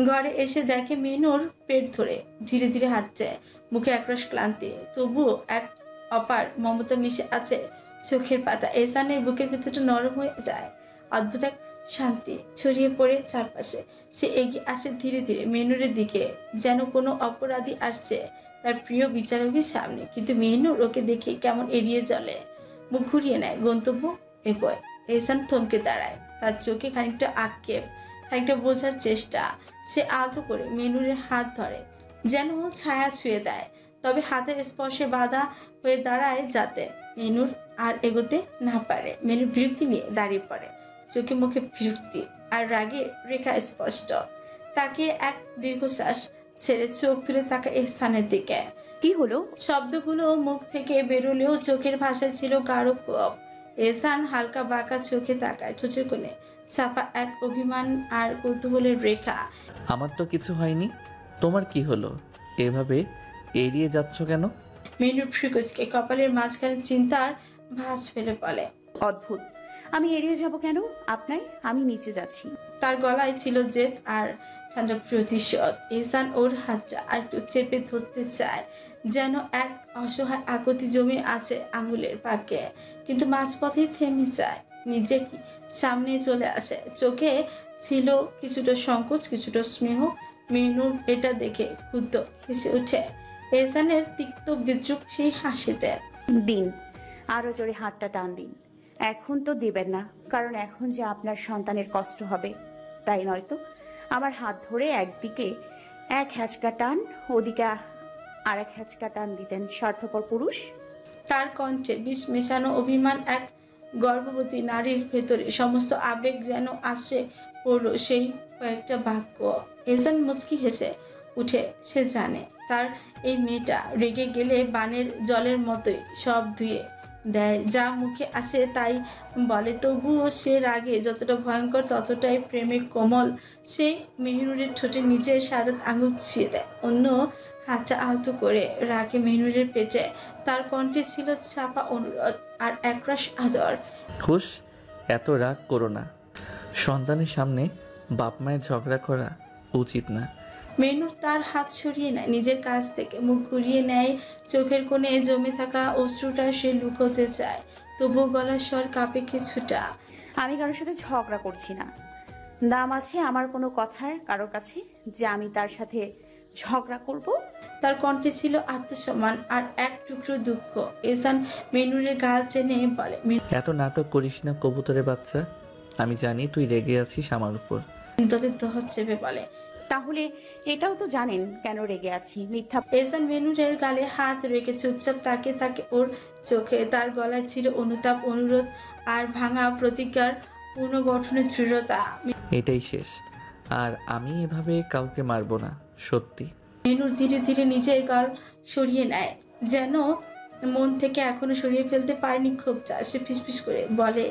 ঘরে এসে দেখে মেনুর পেট ধরে ধীরে ধীরে হাঁটছে, মুখে একরাশ ক্লান্তি, তবুও এক অপার মমতা মিশে আছে চোখের পাতা। এহসানের বুকের ভিতরটা নরম হয়ে যায়, অদ্ভুত এক শান্তি ছড়িয়ে পড়ে চারপাশে। সে এগিয়ে আসে ধীরে ধীরে মেনুরের দিকে, যেন কোনো অপরাধী আসছে তার প্রিয় বিচারকের সামনে। কিন্তু মেনুর ওকে দেখে কেমন এড়িয়ে চলে, মুখ ঘুরিয়ে নেয়, গন্তব্য এগোয়। এহসান থমকে দাঁড়ায়, তার চোখে খানিকটা আক্ষেপ, খানিকটা বোঝার চেষ্টা। সে আলতো করে মেনুরের হাত ধরে, যেন ছায়া ছুঁয়ে দেয়, তবে হাতের স্পর্শে বাধা হয়ে দাঁড়ায় যাতে মেনুর আর এগোতে না পারে। মেনুর বিরক্তি নিয়ে দাঁড়িয়ে পড়ে, চোখে মুখে বিরক্তি আর রাগে রেখা স্পষ্ট। তাকে এক দীর্ঘশ্বাস ছেড়ে চোখ তুলে তাকে এহসানের দিকে। কি হলো? শব্দগুলো মুখ থেকে বেরোলেও চোখের ভাষায় ছিল গাঢ় ক্ষোভ। এহসান হালকা বাঁকা চোখে তাকায়, ঠোঁটের কোণে চাপা এক অভিমান আর কৌতূহলের রেখা। আমার তো কিছু হয়নি, তোমার কি হলো? এভাবে এড়িয়ে যাচ্ছ কেন? মেনুর ফ্রিকুচকে কপালের মাঝখানে চিন্তার ভাঁজ ফেলে বলে, অদ্ভুত, আমি এড়িয়ে যাব কেন আপনায়? আমি নিচে যাচ্ছি। তার গলায় ছিল জেদ আর ঠান্ডা প্রতিশোধ। এহসান ওর হাতটা আর একটু চেপে ধরতে চায়, যেন এক অসহায় আকুতি জমে আছে আঙুলের পাকে, কিন্তু মাঝপথেই থেমে যায়, নিজে সামনে চলে আসে। চোখে ছিল কিছুটা সংকোচ, কিছুটা স্নেহ। মেনুর এটা দেখে ক্ষুব্ধ হেসে ওঠে, এহসানের তিক্ত বিদ্রুপ সেই হাসিতে। দিন, আরো জোরে হাতটা টান দিন। এখন তো দিবেন না, কারণ এখন যে আপনার সন্তানের কষ্ট হবে, তাই নয়তো? আমার হাত ধরে একদিকে এক হ্যাচকা টান, ওদিকে আর এক হ্যাচকা টান দিতেন, স্বার্থপর পুরুষ। তার কণ্ঠে বিষ মেশানো অভিমান, এক গর্ভবতী নারীর ভেতরে সমস্ত আবেগ যেন আশ্রে পড়ল সেই কয়েকটা বাক্য। এহসান মুচকি হেসে উঠে, সে জানে তার এই মেয়েটা রেগে গেলে বানের জলের মতোই সব ধুয়ে দেয়, যা মুখে আসে তাই বলে। তবুও সে রাগে যতটা ভয়ঙ্কর ততটাই প্রেমে কোমল। সে মেহনুরের ঠোঁটে নিজের সাদাত আঙুল ছুঁয়ে দেয়, অন্য হাতটা আলতো করে রাখে মেহনুরের পেটে। তার কণ্ঠে ছিল চাপা অনুরোধ আর একরাশ আদর। হুশ, এত রাগ করো না। সন্তানের সামনে বাপ মায়ের ঝগড়া করা উচিত না। মেনুর তার হাত সরিয়ে নেয় নিজের কাছ থেকে, মুখ ঘুরিয়ে নেয়, চোখের কোণে জমে থাকা অশ্রুটা সে লুকোতে চায়, তবুও গলার স্বর কাঁপে কিছুটা। আমি কারোর সাথে ঝগড়া করছি না। দাম আছে আমার কোনো কথার কারোর কাছে যে আমি তার সাথে ঝগড়া করব? তার কণ্ঠে ছিল আত্মসম্মান আর এক টুকরো দুঃখ। এহসান মেনুরের গাল চেনে বলে, এত নাটক করিস না কবুতরের বাচ্চা। আমি জানি তুই রেগে আছিস আমার উপর। তোদের দহজ চেপে বলে, তাহলে এটাও তো জানেন কেন রেগে আছি? মিথ্যা। এহসান মেনুরের গালে হাত রেখে চুপচাপ তাকে তাকে ওর চোখে। তার গলায় ছিল অনুতাপ, অনুরোধ আর ভাঙা প্রতিজ্ঞার পুনর্গঠনের দৃঢ়তা। এটাই শেষ, আর আমি এভাবে কাউকে মারবো না, সত্যি। মেনুর ধীরে ধীরে নিজের গাল সরিয়ে নেয়, যেন মন থেকে এখনো সরিয়ে ফেলতে পারেনি ক্ষোভটা। সে ফিসফিস করে বলে,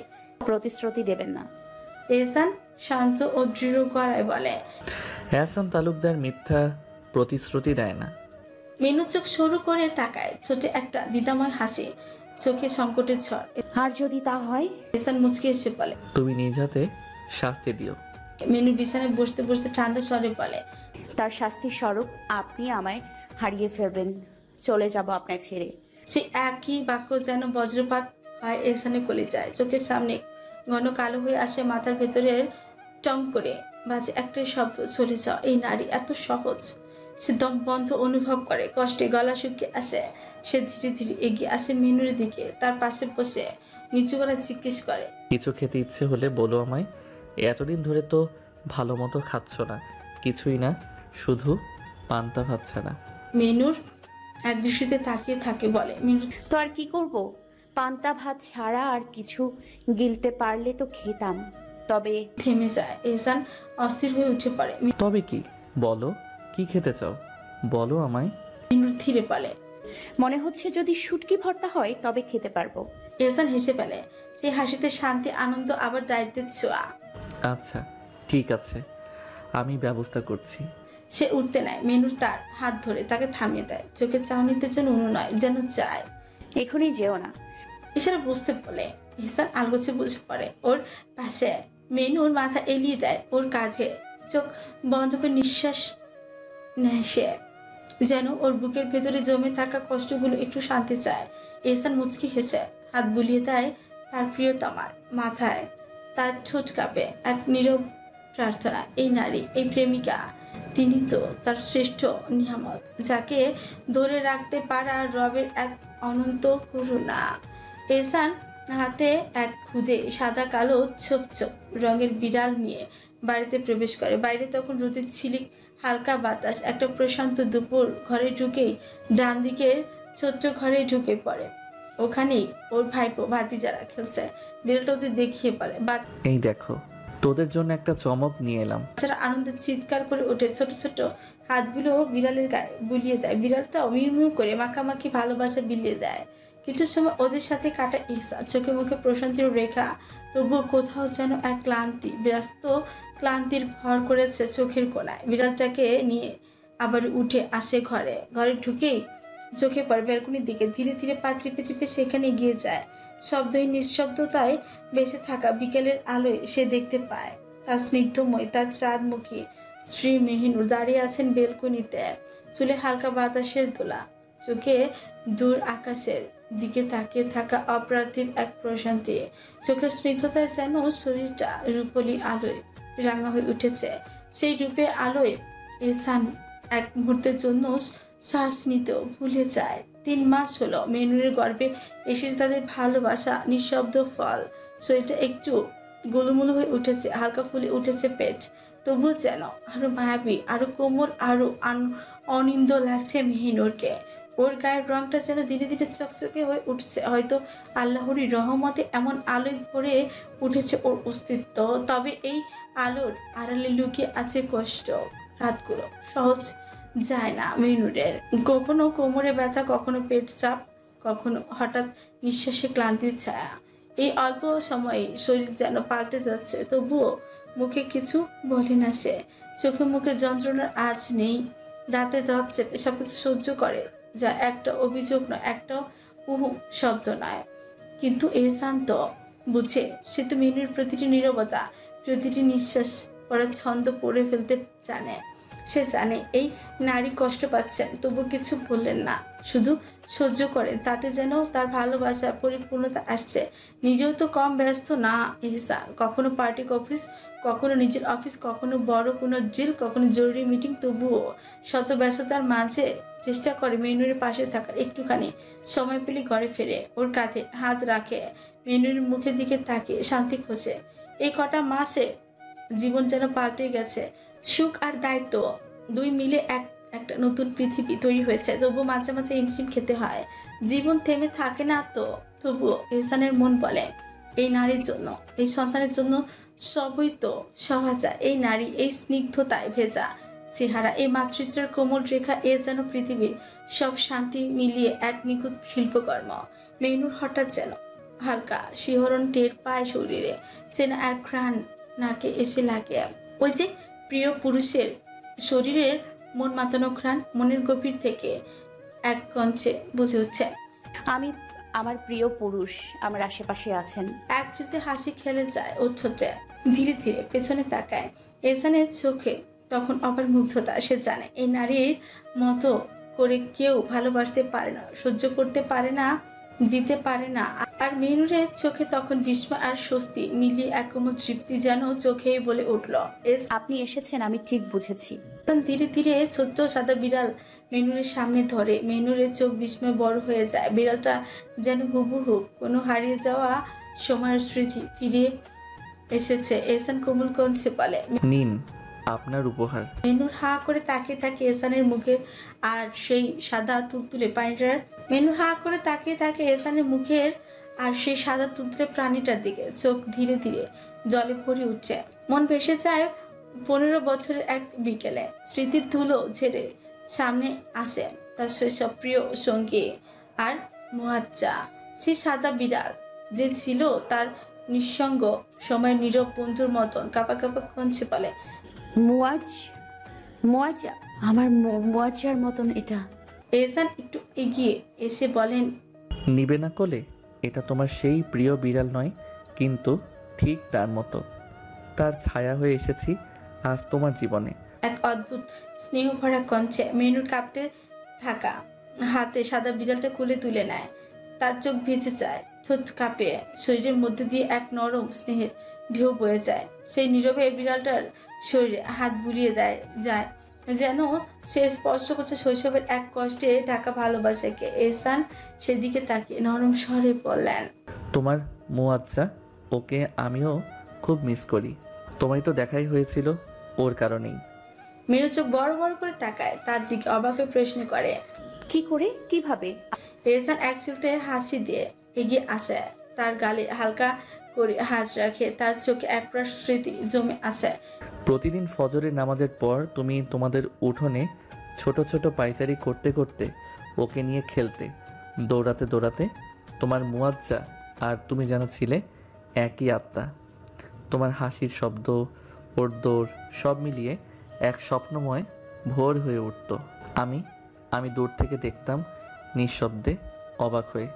প্রতিশ্রুতি দেবেন না? এহসান শান্ত ও দৃঢ় গলায় বলে, এহসান তালুকদার মিথ্যা প্রতিশ্রুতি দেয় না। মেনুর চোখ সরু করে তাকায়, ছোটে একটা দ্বিধাময় হাসি, চোখে সংকটের ঝড়। আর যদি তা হয়? এহসান মুচকি এসে বলে, তুমি নিজ হাতে শাস্তি দিও। মেনু বিছানায় বসতে বসতে ঠান্ডা স্বরে বলে, তার শাস্তির স্বরূপ আপনি আমায় হারিয়ে ফেলবেন, চলে যাব আপনার ছেড়ে। সে একই বাক্য যেন বজ্রপাত হয় এহসানের কলিজায়। চোখের সামনে ঘন কালো হয়ে আসে, মাথার ভেতরের টং করে বাজে একটা শব্দ, চলে যাওয়া। এই নারী এত সহজ। সে দম বন্ধ অনুভব করে, কষ্টে গলা শুকিয়ে আসে। সে ধীরে ধীরে এগিয়ে আসে মেনুর দিকে, তার পাশে বসে নিচু গলা জিজ্ঞেস করে, কিছু খেতে ইচ্ছে হলে বলো আমায়। এতদিন ধরে তো ভালো মতো খাচ্ছ না। কিছুই না, শুধু পান্তা ভাত ছাড়া। মেনুর এক দৃষ্টিতে তাকিয়ে থাকে, বলে, তো আর কি করব? পান্তা ভাত ছাড়া আর কিছু গিলতে পারলে তো খেতাম, তবে। থেমে যায়। এহসান অস্থির হয়ে উঠে পড়ে। তবে কি? বলো, কি খেতে চাও বলো আমায়। মেনুর ধীরে বলে, মনে হচ্ছে যদি শুটকি ভর্তা হয় তবে খেতে পারবো। এহসান হেসে ফেলে, সেই হাসিতে শান্তি, আনন্দ, আবার দায়িত্বের ছোঁয়া। আচ্ছা ঠিক আছে, আমি ব্যবস্থা করছি। সে উঠতে নেয়, মেনুর তার হাত ধরে তাকে থামিয়ে দেয়, চোখের চাউনিতে যেন নয়, যেন চায়। এখনই যেও না। ইশারা বুঝতে বলে। এহসান আলগোছে বসে পড়ে ওর পাশে। মেনুর মাথা এলিয়ে দেয় ওর কাঁধে, চোখ বন্ধ করে নিঃশ্বাস নেয় সে, যেন ওর বুকের ভেতরে জমে থাকা কষ্টগুলো একটু শান্তি চায়। এহসান মুচকি হেসে হাত বুলিয়ে দেয় তার প্রিয়তমার মাথায়। তার ঠোঁট কাঁপে এক নীরব প্রার্থনা। এই নারী, এই প্রেমিকা, তিনি তো তার শ্রেষ্ঠ নিয়ামত, যাকে ধরে রাখতে পারা রবের এক অনন্ত করুণা। এহসান হাতে এক খুদে সাদা কালো ছোপ ছোপ রঙের বিড়াল নিয়ে বাড়িতে প্রবেশ করে। বাইরে তখন রোদের ঝিলিক, হালকা বাতাস। একটা প্রশান্ত দুপুর। ঘরে ঢুকেই ডান দিকের ছোট্ট ঘরে ঢুকে পড়ে। ওখানেই ওর ভাইপো ভাতিজারা খেলছে। বিড়ালটা ওদের দেখিয়ে বলে, এই দেখো, তোদের জন্য একটা চমক নিয়ে এলাম। বাচ্চারা আনন্দে চিৎকার করে ওঠে। ছোট ছোট হাতগুলো বিড়ালের গায়ে বুলিয়ে দেয়। বিড়ালটাও মিউ করে মাখামাখি ভালোবাসা বিলিয়ে দেয়। কিছু সময় ওদের সাথে কাটা ইহসান, চোখে মুখে প্রশান্তির রেখা, তবুও কোথাও যেন এক ক্লান্তি, ব্যস্ত ক্লান্তির ভর করেছে চোখের কোণায়। বিড়ালটাকে নিয়ে আবার উঠে আসে ঘরে। ঘরে ঢুকেই চোখে পড়ে ব্যালকনির দিকে। ধীরে ধীরে পা চিপে চিপে সেখানে এগিয়ে যায়। শব্দহীন নিঃশব্দতায় বেঁচে থাকা বিকেলের আলোয় সে দেখতে পায় তার স্নিগ্ধময়, তার চাঁদমুখী স্ত্রী মেহিনুর দাঁড়িয়ে আছেন বেলকনিতে। চুলে হালকা বাতাসের দোলা, চোখে দূর আকাশের দিকে তাকিয়ে থাকা অপ্রার্থিব এক প্রশান্তি। চোখের স্নিগ্ধতায় যেন শরীরটা রূপলি আলোয় রাঙা হয়ে উঠেছে। সেই রূপের আলোয় এহসান এক মুহূর্তের জন্য শ্বাস নিতেও ভুলে যায়। 3 মাস হলো মেনুরের গর্ভে এসেছে তাদের ভালোবাসা, নিঃশব্দ ফল। শরীরটা একটু গোলুমুলু হয়ে উঠেছে, হালকা ফুলে উঠেছে পেট। তবুও যেন আরো মায়াবী, আরো কোমল, আরো অনিন্দ লাগছে মেহিনুরকে। ওর গায়ের রংটা যেন ধীরে ধীরে চকচকে হয়ে উঠছে। হয়তো আল্লাহরই রহমতে এমন আলোয় ভরে উঠেছে ওর অস্তিত্ব। তবে এই আলোর আড়ালে লুকিয়ে আছে কষ্ট। রাতগুলো সহজ যায় না মেনুরের। কখনো কোমরে ব্যথা, কখনো পেট চাপ, কখনো হঠাৎ নিঃশ্বাসে ক্লান্তির ছায়া। এই অল্প সময়ে শরীর যেন পাল্টে যাচ্ছে, তবুও মুখে কিছু বলে না সে। চোখে মুখে যন্ত্রণার আঁচ নেই। দাঁতে দাঁত চেপে সবকিছু সহ্য করে, যা একটা অভিযোগ নয়, একটা উহু শব্দ নয়। কিন্তু এহসান তো বুঝে, সে তো মেনুর প্রতিটি নীরবতা, প্রতিটি নিঃশ্বাস পড়ার ছন্দ পড়ে ফেলতে জানে। সে জানে এই নারী কষ্ট পাচ্ছেন, তবু কিছু বললেন না, শুধু সহ্য করেন। তাতে যেন তার ভালোবাসার পরিপূর্ণতা আসছে। নিজেও তো কম ব্যস্ত না এহসান। কখনো পার্টি অফিস, কখনো নিজের অফিস, কখনো বড় কোনো ডিল, কখনো জরুরি মিটিং। তবুও শত ব্যস্ততার মাঝে চেষ্টা করে মেনুরের পাশে থাকার। একটুখানি সময় পেলে ঘরে ফেরে, ওর কাঁধে হাত রাখে, মেনুরের মুখের দিকে তাকিয়ে শান্তি খোঁজে। এই কটা মাসে জীবন যেন পাল্টে গেছে। সুখ আর দায়িত্ব দুই মিলে একটা নতুন পৃথিবী তৈরি হয়েছে। তবু মাঝে মাঝে হিমশিম খেতে হয়। জীবন থেমে থাকে না তো। তবুও এহসানের মন বলে, এই নারীর জন্য, এই সন্তানের জন্য সবই তো সওয়া যায়। এই নারী, এই স্নিগ্ধতায় ভেজা চেহারা, এই মাতৃত্বের কোমল রেখা, এ যেন পৃথিবীর সব শান্তি মিলিয়ে এক নিখুঁত শিল্পকর্ম। মেনুর হঠাৎ যেন হালকা শিহরণ টের পায় শরীরে। চেনা এক ঘ্রাণ নাকে এসে লাগে। ওই যে প্রিয় পুরুষের শরীরের মন মাতানো ঘ্রাণ। মনের গভীর থেকে এক কঞ্চে বলে উঠছে, আমার প্রিয় পুরুষ আমার আশেপাশে আছেন। এক চুলতে হাসি খেলে যায় ওর ঠোঁটে। ধীরে ধীরে পেছনে তাকায়। এহসানের চোখে তখন আবার মুগ্ধতা। সে জানে এই নারীর মতো করে কেউ ভালোবাসতে পারে না, সহ্য করতে পারে না, দিতে পারে না। আর মেনুরের চোখে তখন বিস্ময় আর স্বস্তি মিলিয়ে এক কোমল তৃপ্তি যেন চোখেই বলে উঠল, আপনি এসেছেন, আমি ঠিক বুঝেছি। ধীরে ধীরে ছোট্ট সাদা বিড়াল মেনুরের সামনে ধরে। মেনুরের চোখ বিস্ময় বড় হয়ে যায়। বিড়ালটা যেন হুবহু কোনো হারিয়ে যাওয়া সময়ের স্মৃতি ফিরে এসেছে। এহসান কোমল কঞ্চে বলে, নিন আপনার উপহার। মেনুর হা করে তাকিয়ে থাকে এহসানের মুখের আর সেই সাদা তুলতুলে প্রাণীটার। মেনুর হা করে তাকিয়ে থাকে এহসানের মুখের আর সেই সাদা তুলতুলে প্রাণীটার দিকে। চোখ ধীরে ধীরে জলে ভরে উঠছে। মন ভেসে যায় 15 বছরের এক বিকেলে। স্মৃতির ধুলো ঝেড়ে সামনে আসে তার শৈশব প্রিয় সঙ্গী আর মুয়াজ্জা, সেই সাদা বিড়াল যে ছিল তার নিঃসঙ্গ সময়ের নীরব বন্ধুর মতন। কাপা কাপা কঞ্চে বলে, মুয়াজ্জা, আমার মুয়াজ্জার মতন এটা। এহসান একটু এগিয়ে এসে বলেন, নিবে না কোলে? এটা তোমার সেই প্রিয় বিড়াল নয়, কিন্তু ঠিক তার মতো। তার ছায়া হয়ে এসেছি আজ তোমার জীবনে। এক অদ্ভুত স্নেহ ভরা কঞ্চে মেনুর কাঁপতে থাকা হাতে সাদা বিড়ালটা কোলে তুলে নেয়। তার চোখ ভিজে যায়, ঠোঁট কাঁপে, শরীরের মধ্যে দিয়ে এক নরম স্নেহের ঢেউ বয়ে যায়। সেই নীরবে বিড়ালটার শরীরে হাত বুলিয়ে যায়, যেন সে স্পর্শ করছে শৈশবের এক কষ্টে ঢাকা ভালোবাসাকে। এহসান সেদিকে তাকিয়ে নরম স্বরে বললেন, তোমার মুয়াজ্জা, ওকে আমিও খুব মিস করি। তোমায় তো দেখাই হয়েছিল ওর কারণেই। মেনু চোখ বড় বড় করে তাকায় তার দিকে, অবাক হয়ে প্রশ্ন করে। কি করে, কিভাবে? এহসান এক চুলতে হাসি দিয়ে এগিয়ে আসে, তার গালে হালকা করে হাত রাখে, তার চোখে একরাশ স্মৃতি জমে আছে। প্রতিদিন ফজরের নামাজের পর তুমি তোমাদের উঠোনে ছোট ছোট পায়চারি করতে করতে ওকে নিয়ে খেলতে, দৌড়াতে দৌড়াতে। তোমার মুয়াজ্জা আর তুমি যেন ছিলে একই আত্মা। তোমার হাসির শব্দ, ওর দৌড়, সব মিলিয়ে এক স্বপ্নময় ভোর হয়ে উঠত। আমি দূর থেকে দেখতাম, নিঃশব্দে, অবাক হয়ে।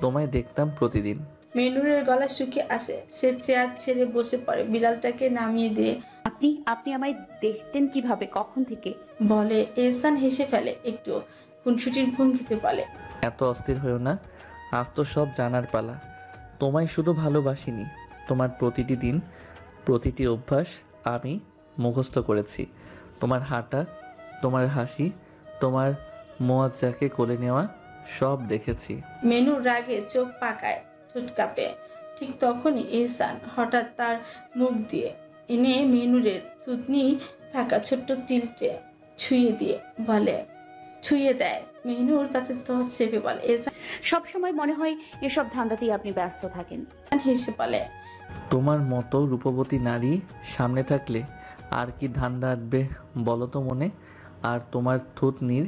তোমায় দেখতাম প্রতিদিন। মেনুরের গলা শুকিয়ে আসে, সে চেয়ার ছেড়ে বসে পড়ে, বিড়ালটাকে নামিয়ে দিয়ে আপনি আপনি আমায় দেখতেন কিভাবে, কখন থেকে? বলে। এহসান হেসে ফেলে, একটু খুনসুটির ভঙ্গিতে বলে, এত অস্থির হয়েও না, আজ তো সব জানার পালা। তোমায় শুধু ভালোবাসিনি, তোমার প্রতিটি দিন, প্রতিটি অভ্যাস আমি মুখস্থ করেছি। তোমার হাঁটা, তোমার হাসি, তোমার মুয়াজ্জাকে কোলে নেওয়া, সব দেখেছি। মেনুর রাগে চোখ পাকায়, ঠোঁট কাঁপে। ঠিক তখনই এহসান হঠাৎ তার মুখ দিয়ে এনে মেনুরের থুতনি থাকা ছোট্ট তিলটে ছুঁয়ে দেয়। মেনুর তাতে দশ চেপে বলে। এহসান সবসময় মনে হয় এসব ধান্দাতেই আপনি ব্যস্ত থাকেন। হেসে বলে, তোমার মতো রূপবতী নারী সামনে থাকলে আর কি ধান্দা আটবে বলো তো মনে। আর তোমার থুতনির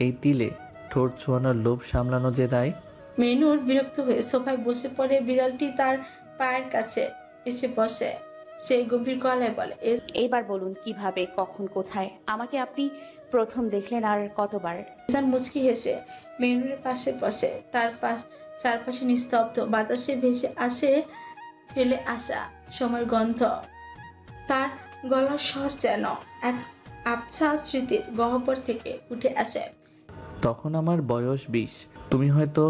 এই তিলে ঠোঁট ছোঁয়ানোর লোভ সামলানো যে দায়। মেনুর বিরক্ত হয়ে সোফায় বসে পড়ে, বিড়ালটি তার পায়ের কাছে এসে বসে। সে গম্ভীর গলায় বলে, এইবার বলুন কিভাবে, কখন, কোথায় আমাকে আপনি প্রথম দেখলেন আর কতবার? এহসান মুচকি হেসে মেনুরের পাশে বসে। তার চারপাশে নিস্তব্ধ, বাতাসে ভেসে আসে ফেলে আসা সময়ের গন্ধ। তার গলার স্বর যেন এক আবছা স্মৃতির গহ্বর থেকে উঠে আসে। তখন আমার বয়স 20, তুমি হয়তো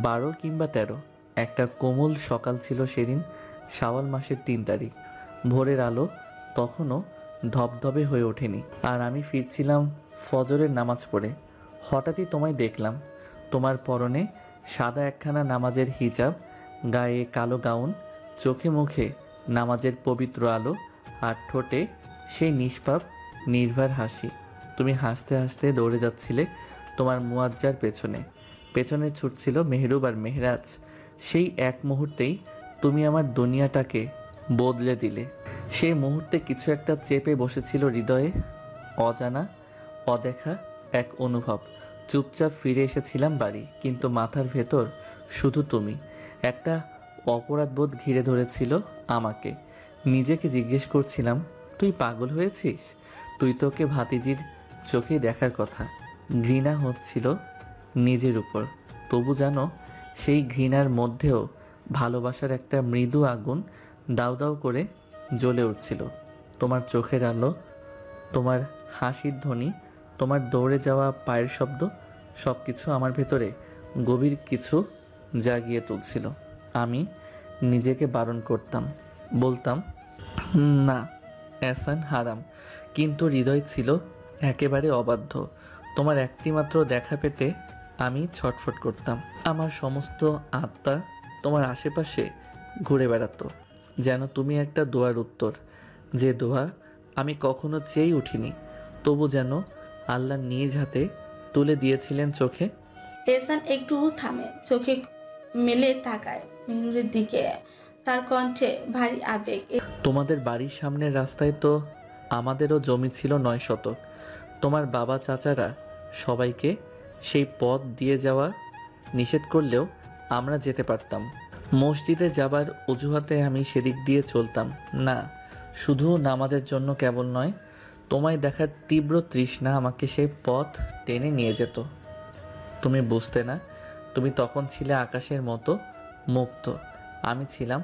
12 কিংবা 13। একটা কোমল সকাল ছিল সেদিন, শাওয়াল মাসের 3 তারিখ। ভোরের আলো তখনও ধবধবে হয়ে ওঠেনি, আর আমি ফিরছিলাম ফজরের নামাজ পড়ে। হঠাৎই তোমায় দেখলাম। তোমার পরনে সাদা একখানা নামাজের হিজাব, গায়ে কালো গাউন, চোখে মুখে নামাজের পবিত্র আলো, আর ঠোঁটে সেই নিষ্পাপ নির্ভর হাসি। তুমি হাসতে হাসতে দৌড়ে যাচ্ছিলে তোমার মুয়াজ্জার পেছনে। পেছনে ছুটছিল মেহরুব আর মেহরাজ। সেই এক মুহূর্তেই তুমি আমার দুনিয়াটাকে বদলে দিলে। সেই মুহূর্তে কিছু একটা চেপে বসেছিল হৃদয়ে, অজানা, অদেখা এক অনুভব। চুপচাপ ফিরে এসেছিলাম বাড়ি, কিন্তু মাথার ভেতর শুধু তুমি। একটা অপরাধবোধ ঘিরে ধরেছিল আমাকে। নিজেকে জিজ্ঞেস করছিলাম, তুই পাগল হয়েছিস? তুই তোকে ভাতিজির চোখে দেখার কথা। ঘৃণা হচ্ছিল নিজের উপর, তবু জানো সেই ঘৃণার মধ্যেও ভালোবাসার একটা মৃদু আগুন দাউ দাউ করে জ্বলে উঠছিল। তোমার চোখের আলো, তোমার হাসির ধ্বনি, তোমার দৌড়ে যাওয়া পায়ের শব্দ, সব কিছু আমার ভেতরে গভীর কিছু জাগিয়ে তুলছিল। আমি নিজেকে বারণ করতাম, বলতাম না, এহসান হারাম, কিন্তু হৃদয় ছিল একেবারে অবাধ্য। তোমার একটি মাত্র দেখা পেতে আমি ছটফট করতাম। আমার সমস্ত আত্মা তোমার আশেপাশে ঘুরে বেড়াতো, যেন তুমি একটা দোয়ার উত্তর, যে দোয়া আমি কখনো চেয়েই উঠিনি, তবু যেন আল্লাহ নিজ হাতে তুলে দিয়েছিলেন চোখে। এহসান একটু থামে, চোখে মেলে তাকায় মেনুরের দিকে, তার কণ্ঠে ভারী আবেগ। তোমাদের বাড়ির সামনের রাস্তায় তো আমাদেরও জমি ছিল 9 শতক। তোমার বাবা চাচারা সবাইকে সেই পথ দিয়ে যাওয়া নিষেধ করলেও আমরা যেতে পারতাম। মসজিদে যাবার অজুহাতে আমি সেদিক দিয়ে চলতাম না। শুধু নামাজের জন্য কেবল নয়, তোমায় দেখার তীব্র তৃষ্ণা আমাকে সেই পথ টেনে নিয়ে যেত। তুমি বুঝতে না, তুমি তখন ছিলে আকাশের মতো মুক্ত। আমি ছিলাম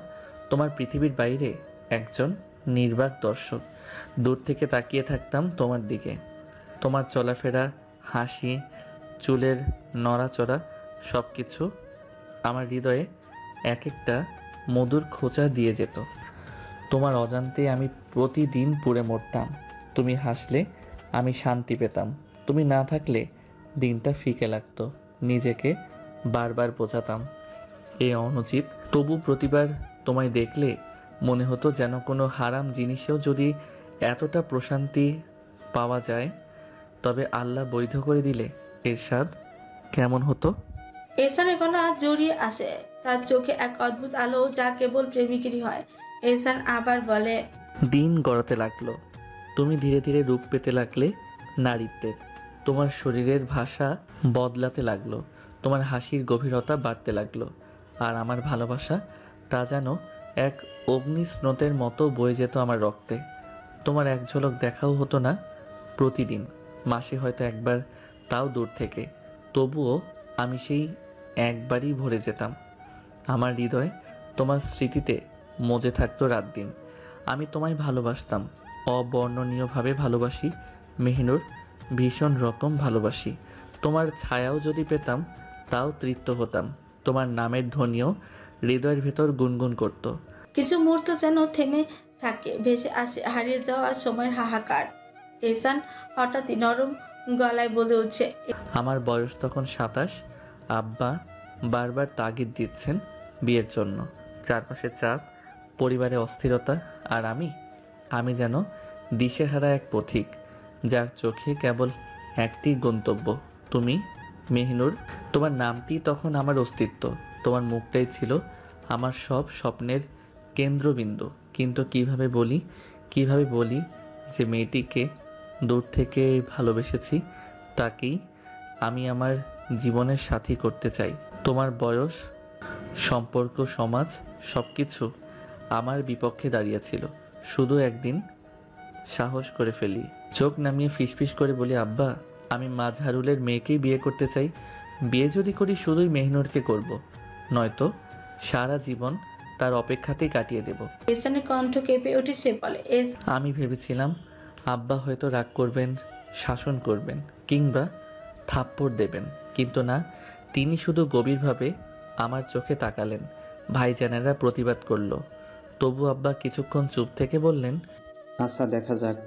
তোমার পৃথিবীর বাইরে একজন নির্বাক দর্শক। দূর থেকে তাকিয়ে থাকতাম তোমার দিকে। তোমার চলাফেরা, হাসি, চুলের নড়াচড়া সব কিছু আমার হৃদয়ে এক একটা মধুর খোঁচা দিয়ে যেত। তোমার অজান্তে আমি প্রতিদিন পুড়ে মরতাম। তুমি হাসলে আমি শান্তি পেতাম, তুমি না থাকলে দিনটা ফিকে লাগতো। নিজেকে বারবার বোঝাতাম এ অনুচিত, তবু প্রতিবার তোমায় দেখলে মনে হতো যেন কোনো হারাম জিনিসেও যদি এতটা প্রশান্তি পাওয়া যায় তবে আল্লাহ বৈধ করে দিলে এর স্বাদ কেমন হতো। এহসানের গলা জড়িয়ে আসে, তার চোখে এক অদ্ভুত আলো যা কেবল প্রেমিকেরই হয়। এহসান আবার বলে, দিন গড়াতে লাগলো, তুমি ধীরে ধীরে রূপ পেতে লাগলে নারীত্বের। তোমার শরীরের ভাষা বদলাতে লাগলো, তোমার হাসির গভীরতা বাড়তে লাগলো। আর আমার ভালোবাসা তা যেন এক অগ্নিস্রোতের মতো বয়ে যেত আমার রক্তে। তোমার এক ঝলক দেখাও হতো না প্রতিদিন, মাসে হয়তো একবার, তাও দূর থেকে। তবুও আমি সেই একবারই ভরে যেতাম। আমার হৃদয় তোমার স্মৃতিতে মজে থাকতো রাত দিন। আমি তোমায় ভালোবাসতাম, অবর্ণনীয়ভাবে ভালোবাসি মেহিনুর, ভীষণ রকম ভালোবাসি। তোমার ছায়াও যদি পেতাম তাও তৃপ্ত হতাম। তোমার নামের ধ্বনিও হৃদয়ের ভেতর গুনগুন করত। কিছু মুহূর্ত যেন থেমে থাকে, ভেসে আসে হারিয়ে যাওয়া সময়ের হাহাকার। এহসান হঠাৎই নরম গলায় বলে উঠছে, আমার বয়স তখন 27। আব্বা বারবার তাগিদ দিচ্ছেন বিয়ের জন্য। চারপাশে চাপ, পরিবারে অস্থিরতা, আর আমি যেন দিশেহারা এক পথিক, যার চোখে কেবল একটি গন্তব্য, তুমি মেহিনুর। তোমার নামটি তখন আমার অস্তিত্ব, তোমার মুখটাই ছিল আমার সব স্বপ্নের কেন্দ্রবিন্দু। কিন্তু কিভাবে বলি যে মেয়েটিকে দূর থেকে ভালোবেসেছি, তাকেই আমি আমার জীবনের সাথী করতে চাই। তোমার বয়স, সম্পর্ক, সমাজ সব কিছু আমার বিপক্ষে দাঁড়িয়েছিল। শুধু একদিন সাহস করে ফেলি, চোখ নামিয়ে ফিসফিস করে বলি, আব্বা আমি মাঝহারুলের মেয়েকেই বিয়ে করতে চাই। বিয়ে যদি করি শুধুই মেহনুরকে করব, নয়তো সারা জীবন তার অপেক্ষাতেই কাটিয়ে দেব। এহসানের কণ্ঠ কেঁপে উঠে সে বলে, আমি ভেবেছিলাম আব্বা হয়তো রাগ করবেন, শাসন করবেন, কিংবা থাপ্পড় দেবেন, কিন্তু না, তিনি শুধু গভীরভাবে আমার চোখে তাকালেন। ভাইজানেরা প্রতিবাদ করলো, তবু আব্বা কিছুক্ষণ চুপ থেকে বললেন, আচ্ছা দেখা যাক।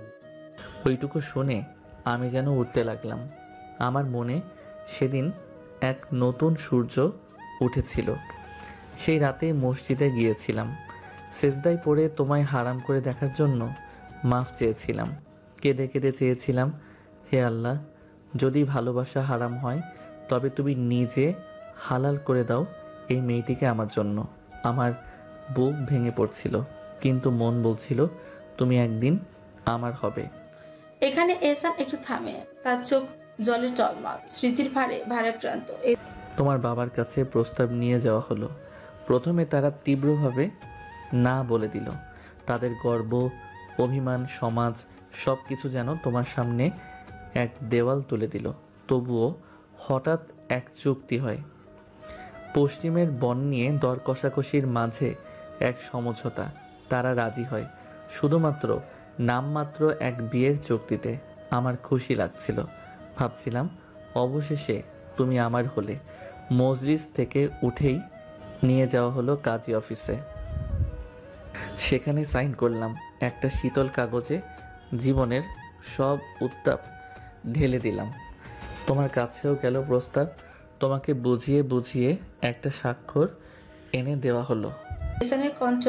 ওইটুকু শুনে আমি যেন উঠতে লাগলাম। আমার মনে সেদিন এক নতুন সূর্য উঠেছিল। সেই রাতে মসজিদে গিয়েছিলাম, সেজদায় পড়ে তোমায় হারাম করে দেখার জন্য মাফ চেয়েছিলাম। কেঁদে কেঁদে চেয়েছিলাম, হে আল্লাহ, যদি ভালোবাসা হারাম হয় তবে তুমি নিজে হালাল করে দাও এই মেয়েটিকে আমার জন্য। আমার বুক ভেঙে পড়ছিল, কিন্তু মন বলছিল তুমি একদিন আমার হবে। এখানে এহসান একটু থামে, তার চোখ জলে টলমল, স্মৃতির ভারে ভারাক্রান্ত। তোমার বাবার কাছে প্রস্তাব নিয়ে যাওয়া হলো। প্রথমে তারা তীব্রভাবে না বলে দিল। তাদের গর্ব, অভিমান, সমাজ সব কিছু যেন তোমার সামনে এক দেওয়াল তুলে দিল। তবুও হঠাৎ এক চুক্তি হয়। পশ্চিমের বন নিয়ে দর কষাকষির মাঝে এক সমঝোতা। তারা রাজি হয় শুধুমাত্র নামমাত্র এক বিয়ের চুক্তিতে। আমার খুশি লাগছিল, ভাবছিলাম অবশেষে তুমি আমার হলে। মজলিস থেকে উঠেই নিয়ে যাওয়া হলো কাজী অফিসে। সেখানে সাইন করলাম একটা শীতল কাগজে, জীবনের সব উত্তাপ ঢেলে দিলাম। তোমার কাছেও গেল প্রস্তাব, তোমাকে বুঝিয়ে বুঝিয়ে একটা স্বাক্ষর এনে দেওয়া হলো। এহসানের কণ্ঠ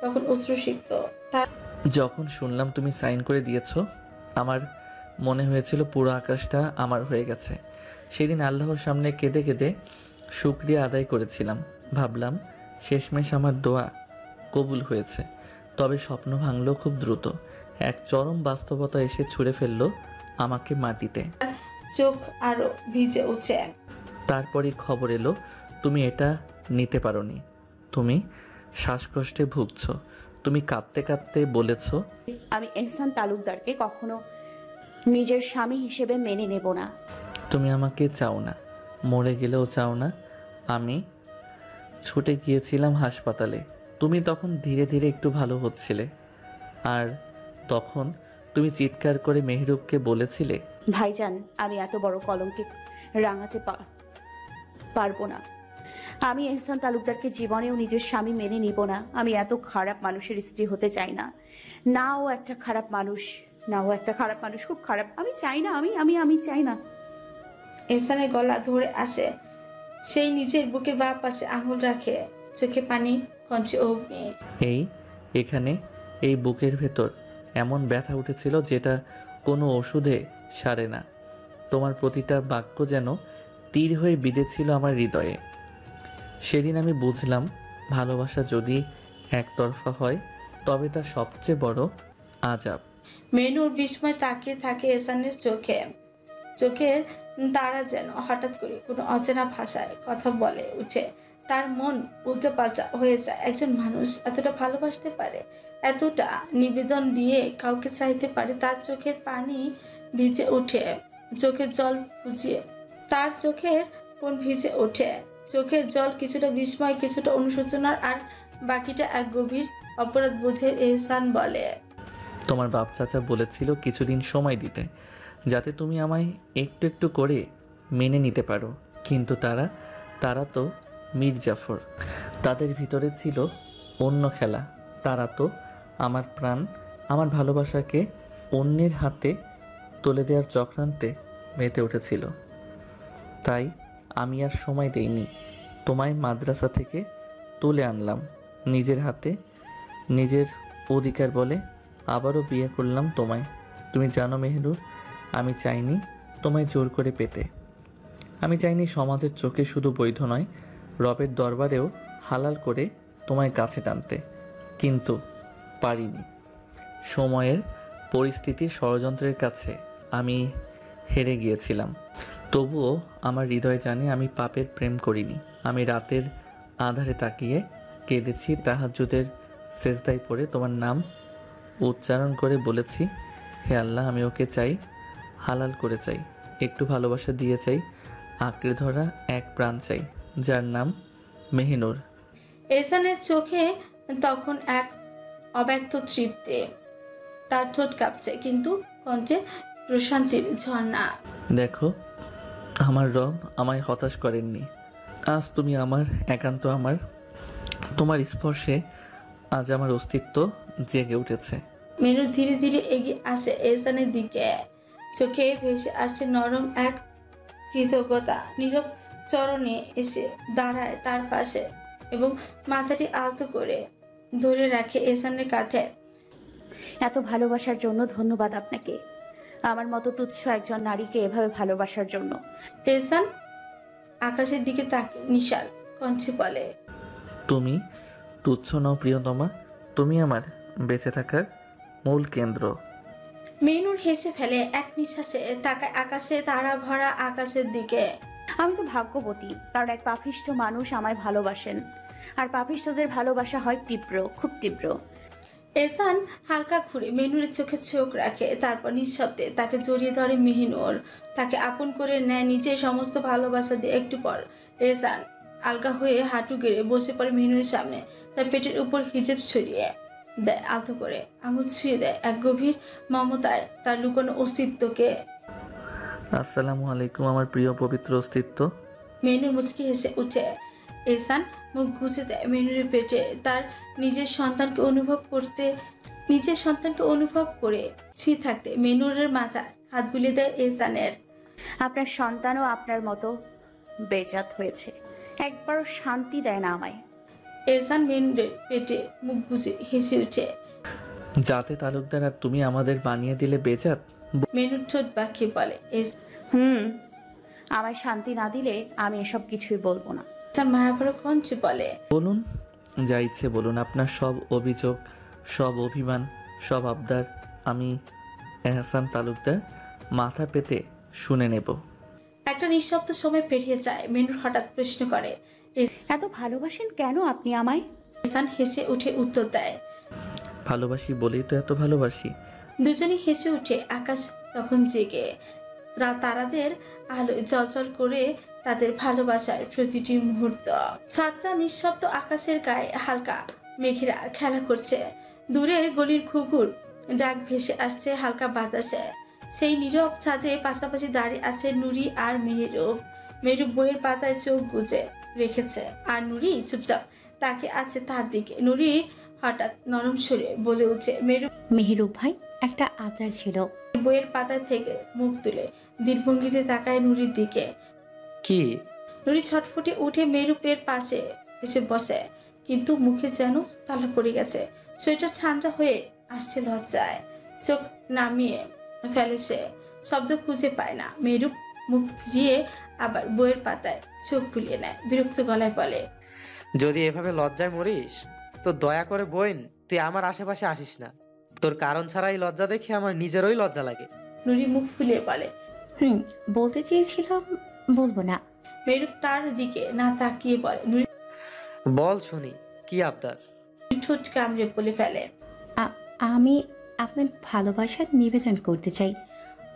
তখন অশ্রুসিক্ত। তার যখন শুনলাম তুমি সাইন করে দিয়েছো, আমার মনে হয়েছিল পুরো আকাশটা আমার হয়ে গেছে। সেদিন আল্লাহর সামনে কেঁদে কেঁদে শুকরিয়া আদায় করেছিলাম। ভাবলাম শেষমেশ আমার দোয়া কবুল হয়েছে। তবে স্বপ্ন ভাঙল খুব দ্রুত। এক চরম বাস্তবতা এসে ছুঁড়ে ফেললো আমাকে মাটিতে। চোখ আরো ভিজে উঠে। তারপরই খবর এলো তুমি এটা নিতে পারোনি, তুমি শ্বাসকষ্টে ভুগছো। তুমি কাঁদতে কাঁদতে বলেছ, আমি এহসান তালুকদারকে কখনো নিজের স্বামী হিসেবে মেনে নেব না। তুমি আমাকে চাও না, মরে গেলেও চাও না। আমি ছুটে গিয়েছিলাম হাসপাতালে। তুমি তখন ধীরে ধীরে একটু ভালো হচ্ছিলে, আর তখন তুমি চিৎকার করে মেহরুবকে বলেছিলে, ভাইজান, আমি এত বড় কলঙ্কে রাঙাতে পারবো না। আমি এহসান তালুকদারকে জীবনেও নিজের স্বামী মেনে নিব না। আমি এত খারাপ মানুষের স্ত্রী হতে চাই না। না ও একটা খারাপ মানুষ, খুব খারাপ। আমি চাই না, আমি চাই না। এহসানের গলা ধরে আসে। সেই নিজের বুকের বাঁ পাশে আঙুল রাখে, চোখে পানি, কণ্ঠে অগ্নি। এখানে এই বুকের ভেতর এমন ব্যথা উঠেছিল যেটা কোনো ওষুধে সারে না। তোমার প্রতিটা বাক্য যেন তীর হয়ে বিঁধেছিল আমার হৃদয়ে। সেদিন আমি বুঝলাম, ভালোবাসা যদি একতরফা হয় তবে তা সবচেয়ে বড় আযাব। মেনুর বিস্ময় তাকিয়ে থাকে এহসানের চোখে। চোখের তারা যেন হঠাৎ করে কোনো অচেনা ভাষায় কথা বলে উঠে। তার মন উল্টোপাল্টা হয়ে যায়। একজন মানুষ এতটা ভালোবাসতে পারে, এতটা নিবেদন দিয়ে কাউকে চাইতে পারে। তার চোখের পানি ভিজে ওঠে, চোখের জল বুঝিয়ে তার চোখের কোন ভিজে ওঠে। চোখের জল কিছুটা বিস্ময়, কিছুটা অনুশোচনার, আর বাকিটা এক গভীর অপরাধ বোধের। এহসান বলে, তোমার বাপ চাচা বলেছিল কিছুদিন সময় দিতে, যাতে তুমি আমায় একটু একটু করে মেনে নিতে পারো। কিন্তু তারা তো মীর জাফর, তাদের ভিতরে ছিল অন্য খেলা। তারা তো আমার প্রাণ, আমার ভালোবাসাকে অন্যের হাতে তুলে দেওয়ার চক্রান্তে মেতে উঠেছিল। তাই আমি আর সময় দেইনি, তোমায় মাদ্রাসা থেকে তুলে আনলাম নিজের হাতে, নিজের অধিকার বলে আবারও বিয়ে করলাম তোমায়। তুমি জানো মেহরুর, আমি চাইনি তোমায় জোর করে পেতে। আমি চাইনি সমাজের চোখে শুধু বৈধ নয়, রবের দরবারেও হালাল করে তোমায় কাছে টানতে। কিন্তু পারিনি। সময়ের, পরিস্থিতির, ষড়যন্ত্রের কাছে আমি হেরে গিয়েছিলাম। তবুও আমার হৃদয় জানে আমি পাপের প্রেম করিনি। আমি রাতের আধারে তাকিয়ে কেঁদেছি, তাহাজ্জুদের সেজদায় পড়ে তোমার নাম উচ্চারণ করে বলেছি, হে আল্লাহ, আমি ওকে চাই, হালাল করে চাই, একটু ভালোবাসা দিয়ে চাই, আঁকড়ে ধরা এক প্রাণ চাই, যার নাম মেহিনুর। এহসানের চোখে তখন এক অব্যক্ত তৃপ্তি। তার ঠোঁট কাঁপছে, কিন্তু কণ্ঠে প্রশান্তির ঝর্ণা। দেখো, আমার রব আমায় হতাশ করেননি। আজ তুমি আমার, একান্ত আমার। তোমার স্পর্শে আজ আমার অস্তিত্ব জেগে উঠেছে। মেনু ধীরে ধীরে এগিয়ে আসে এহসানের দিকে। চোখে ভেসে আসছে নরম এক কৃতজ্ঞতা। নীরব চরণে এসে দাঁড়ায় তার পাশে এবং মাথাটি আলতো করে ধরে রাখে এহসানের কাঁধে। এত ভালোবাসার জন্য ধন্যবাদ আপনাকে, আমার মতো তুচ্ছ একজন নারীকে এভাবে ভালোবাসার জন্য। এহসান আকাশের দিকে তাকে নিশাল কণ্ঠে বলে, তুমি তুচ্ছ নও প্রিয়তমা, তুমি আমার বেঁচে থাকার মূল কেন্দ্র। মেনুর হেসে ফেলে, এক নিঃশ্বাসে তাকায় আকাশে, তারা ভরা আকাশের দিকে। আমি তো ভাগ্যবতী, কারণ এক পাপিষ্ঠ মানুষ আমায় ভালোবাসেন, আর পাপিষ্ঠদের ভালোবাসা হয় তীব্র, খুব তীব্র। এহসান হালকা ঘুরে মেনুরের চোখে চোখ রাখে, তারপর নিঃশব্দে তাকে জড়িয়ে ধরে মেহিনুর। তাকে আপন করে নেয় নিজে সমস্ত ভালোবাসা দিয়ে। একটু পর এহসান আলগা হয়ে হাঁটু গেড়ে বসে পড়ে মেহিনুরের সামনে। তার পেটের উপর হিজাব ছড়িয়ে দেয়, আলতো করে আঙুল ছুঁয়ে দেয় এক গভীর মমতায় তার লুকানো অস্তিত্বকে। আসসালামু আলাইকুম আমার প্রিয় পবিত্র অস্তিত্ব। মেনুর মুচকি হেসে উঠে। এহসান মুখ ঘুষে দেয় মেনুরের পেটে। তার নিজের সন্তানকে অনুভব করে ছুঁয়ে থাকতে মেনুরের মাথায় হাত বুলিয়ে দেয় এহসানের। আপনার সন্তানও আপনার মতো বেজাত হয়েছে, একবারও শান্তি দেয় না আমায়। এহসান মেনুরের পেটে মুখ ঘুষে হেসে উঠে। যাতে তালুকদার আর তুমি আমাদের বানিয়ে দিলে বেজাত। মেনুর ঠোঁট বাঁকিয়ে বলে, আমায় শান্তি না দিলে আমি এসব কিছুই বলবো না। এহসান মায়াভরা কণ্ঠে বলে, বলুন, যা ইচ্ছে বলুন। আপনার সব অভিযোগ, সব অভিমান, সব আবদার আমি এহসান তালুকদার মাথা পেতে শুনে নেব। একটা নিঃশব্দ সময় পেরিয়ে যায়। মেনুর হঠাৎ প্রশ্ন করে, এত ভালোবাসেন কেন আপনি আমায়? এহসান হেসে উঠে উত্তর দেয়, ভালোবাসি বলেই তো এত ভালোবাসি। দুজনই হেসে উঠে। আকাশ তখন জেগে, তারাদের আলোয় জ্বলজ্বল করে তাদের ভালোবাসার প্রতিটি মুহূর্ত। ছাদটা নিঃশব্দ, আকাশের গায়ে হালকা মেঘেরা খেলা করছে। দূরের গলির ঘুঘুর ডাক ভেসে আসছে হালকা বাতাসে। সেই নীরব ছাদে পাশাপাশি দাঁড়িয়ে আছে নুরি আর মেহরুব। মেহরুব বইয়ের পাতায় চোখ গুজে রেখেছে আর নুরি চুপচাপ তাকে আছে তার দিকে। নুরি হঠাৎ নরম সুরে বলে উঠছে, মেহরুব মেহেরুব ভাই, একটা আবদার ছিল। বইয়ের পাতা থেকে মুখ তুলে দীর্ঘঙ্গিতে তাকায় নুরির দিকে। কি? নুরি ছটফটে উঠে মেহরুবের পাশে এসে বসে, কিন্তু মুখে যেন তালা পড়ে গেছে। শরীরটা ঠান্ডা হয়ে আসছে লজ্জায়। চোখ নামিয়ে ফেলে সে, শব্দ খুঁজে পায় না। মেহরুব মুখ ফিরিয়ে আবার বইয়ের পাতায় চোখ বুলিয়ে নেয়, বিরক্ত গলায় বলে, যদি এভাবে লজ্জায় মরিস তো দয়া করে বোন তুই আমার আশেপাশে আসিস না। তোর কারণ ছাড়াই লজ্জা দেখে আমার নিজেরই লজ্জা লাগে। নুরি মুখ ফুলিয়ে বলে। বলতে চেয়েছিলাম, বলবো না। মেহরুব তার দিকে না তাকিয়ে বলে। নুরি বল শুনি, কি আবদার? ঠোঁট কামড়ে বলে ফেলে, আমি আপনার ভালোবাসার নিবেদন করতে চাই।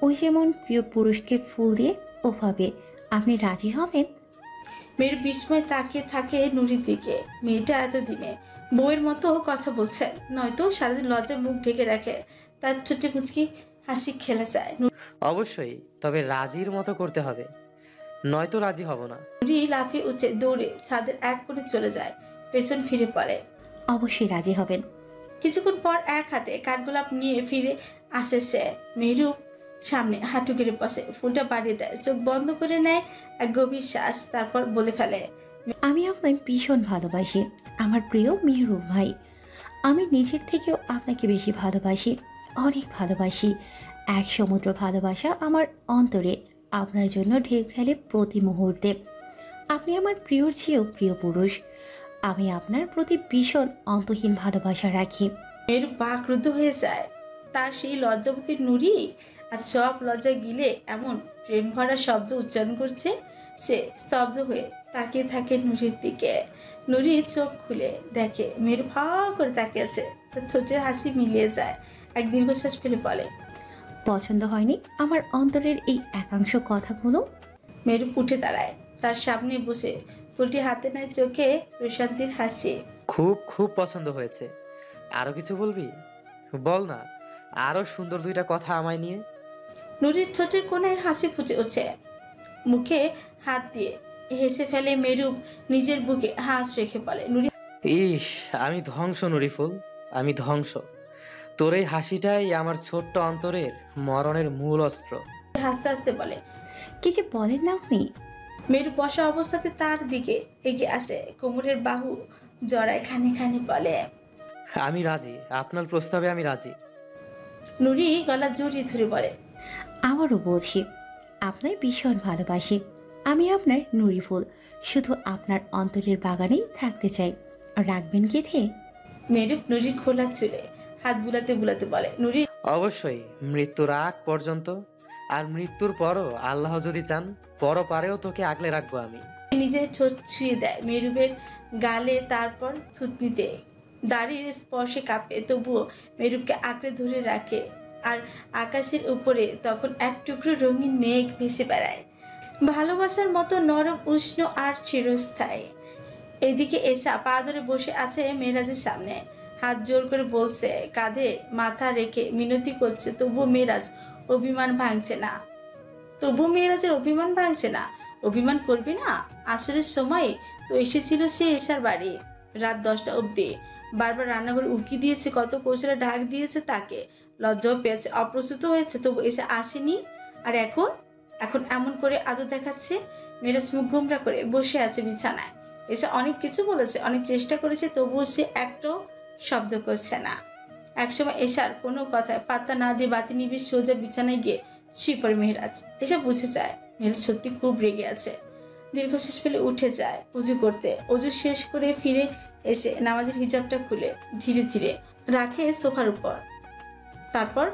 ওই যেমন প্রিয় পুরুষকে ফুল দিয়ে, ওভাবে আপনি রাজি হবেন? মেয়ের বিস্ময় তাকিয়ে থাকে নুরির দিকে। মেয়েটা এতদিনে বউয়ের মতো কথা বলছে, নয়তো সারাদিন লজ্জায় মুখ ঢেকে রাখে। তার ঠোঁটে মুচকি হাসি খেলে যায়। অবশ্যই, তবে রাজির মতো করতে হবে, নয়তো রাজি হব না। নুরি লাফিয়ে উঠে দৌড়ে ছাদের এক কোণে চলে যায়, পেছন ফিরে পড়ে। অবশ্যই রাজি হবেন। কিছুক্ষণ পর এক হাতে কাঠগোলাপ নিয়ে ফিরে আসে সে। মেহরুব সামনে হাঁটু গেড়ে বসে, ফুলটা বাড়িয়ে দেয়, চোখ বন্ধ করে নেয় এক গভীর শ্বাস, তারপর বলে ফেলে, আমি আপনাকে ভীষণ ভালোবাসি আমার প্রিয় মেহেরুব ভাই। আমি নিজের থেকেও আপনাকে বেশি ভালোবাসি, অনেক ভালোবাসি। এক সমুদ্র ভালোবাসা আমার অন্তরে আপনার জন্য ঢেউ খেলে প্রতি মুহূর্তে। আপনি আমার প্রিয়র চেয়েও প্রিয় পুরুষ। আমি আপনার প্রতি ভীষণ অন্তহীন ভালোবাসা রাখি। মেহরুব বাকরুদ্ধ হয়ে যায়। তার সেই লজ্জাবতী নুরি আর সব লজ্জা গিলে এমন প্রেম ভরা শব্দ উচ্চারণ করছে। সে স্তব্ধ হয়ে তাকিয়ে থাকে নুরির দিকে। নুরি চোখ খুলে দেখে মেহরুব হা করে তাকিয়ে আছে। তার ঠোঁটের হাসি মিলিয়ে যায়, এক দীর্ঘশ্বাস ফেলে বলে, পছন্দ হয়নি আমার অন্তরের এই একাংশ কথাগুলো? মেহরুব উঠে দাঁড়ায়, তার সামনে বসে ফুলটি হাতে নেয়, চোখে প্রশান্তির হাসি। খুব খুব পছন্দ হয়েছে। আরো কিছু বলবি? বল না, আরো সুন্দর দুইটা কথা আমায় নিয়ে। নুরির ঠোঁটের কোণায় হাসি ফুটে ওঠে, মুখে হাত দিয়ে হেসে ফেলে। মেহরুব নিজের বুকে হাঁস রেখে বলে, নুরি ইস, আমি ধ্বংস নুরিফুল, আমি ধ্বংস। তোর এই হাসিটাই আমার ছোট্ট অন্তরের মরণের মূল অস্ত্র। হাসতে হাসতে বলে। কি যে বলেন না আপনি! মেরু বসা অবস্থাতে তার দিকে এগিয়ে আসে, কোমরের বাহু জড়ায় খানে খানে বলে, আমি রাজি, আপনার প্রস্তাবে আমি রাজি। নুরি গলা জড়িয়ে ধরে বলে, আমারও বলছি, আপনার ভীষণ ভালোবাসি। আমি আপনার নুরি ফুল, শুধু আপনার অন্তরের বাগানেই থাকতে চাই। রাখবেন গেঁথে? মেরু নুরির খোলা চুলে হাত বুলাতে বুলাতে বলে, নুরি অবশ্যই, মৃত্যুর আগ পর্যন্ত। আর মৃত্যুর পরও আল্লাহ যদি চান, পরপারেও তোকে আগলে রাখবো আমি। নিজের ঠোঁট ছুঁয়ে দেয় মেরুবের গালে, তারপর থুতনিতে। দাড়ির স্পর্শে কাঁপে, তবুও মেরুবকে আঁকড়ে ধরে রাখে। আর আকাশের উপরে তখন এক টুকরো রঙিন মেঘ ভেসে বেড়ায়, ভালোবাসার মতো নরম, উষ্ণ আর চিরস্থায়ী। এদিকে এসা পা ধরে বসে আছে মেরাজের সামনে, হাত জোর করে বলছে, কাঁধে মাথা রেখে মিনতি করছে, তবুও মেরাজের অভিমান ভাঙছে না। অভিমান করবে না? আসরের সময় তো এসেছিল সে এসার বাড়ি, রাত 10টা অবধি। বারবার রান্নাঘরে উকি দিয়েছে, কত কৌশলে ডাক দিয়েছে তাকে, লজ্জাও পেয়েছে, অপ্রস্তুত হয়েছে, তবু এসে আসেনি। আর এখন এমন করে আদর দেখাচ্ছে। মেরাজ মুখ গোমরা করে বসে আছে বিছানায়। এসে অনেক কিছু বলেছে, অনেক চেষ্টা করেছে, তবুও সে একটাও শব্দ করছে না। একসময় এসার কোনো কথায় পাত্তা না দিয়ে বাতি নিবে সোজা বিছানায় গিয়ে শুয়ে পড়ে মেহরাজ। এসে বুঝে যায় মেহরাজ সত্যি খুব রেগে আছে। দীর্ঘশ্বাস ফেলে উঠে যায় উজু করতে। উজু শেষ করে ফিরে এসে নামাজের হিজাবটা খুলে ধীরে ধীরে রাখে সোফার উপর। তারপর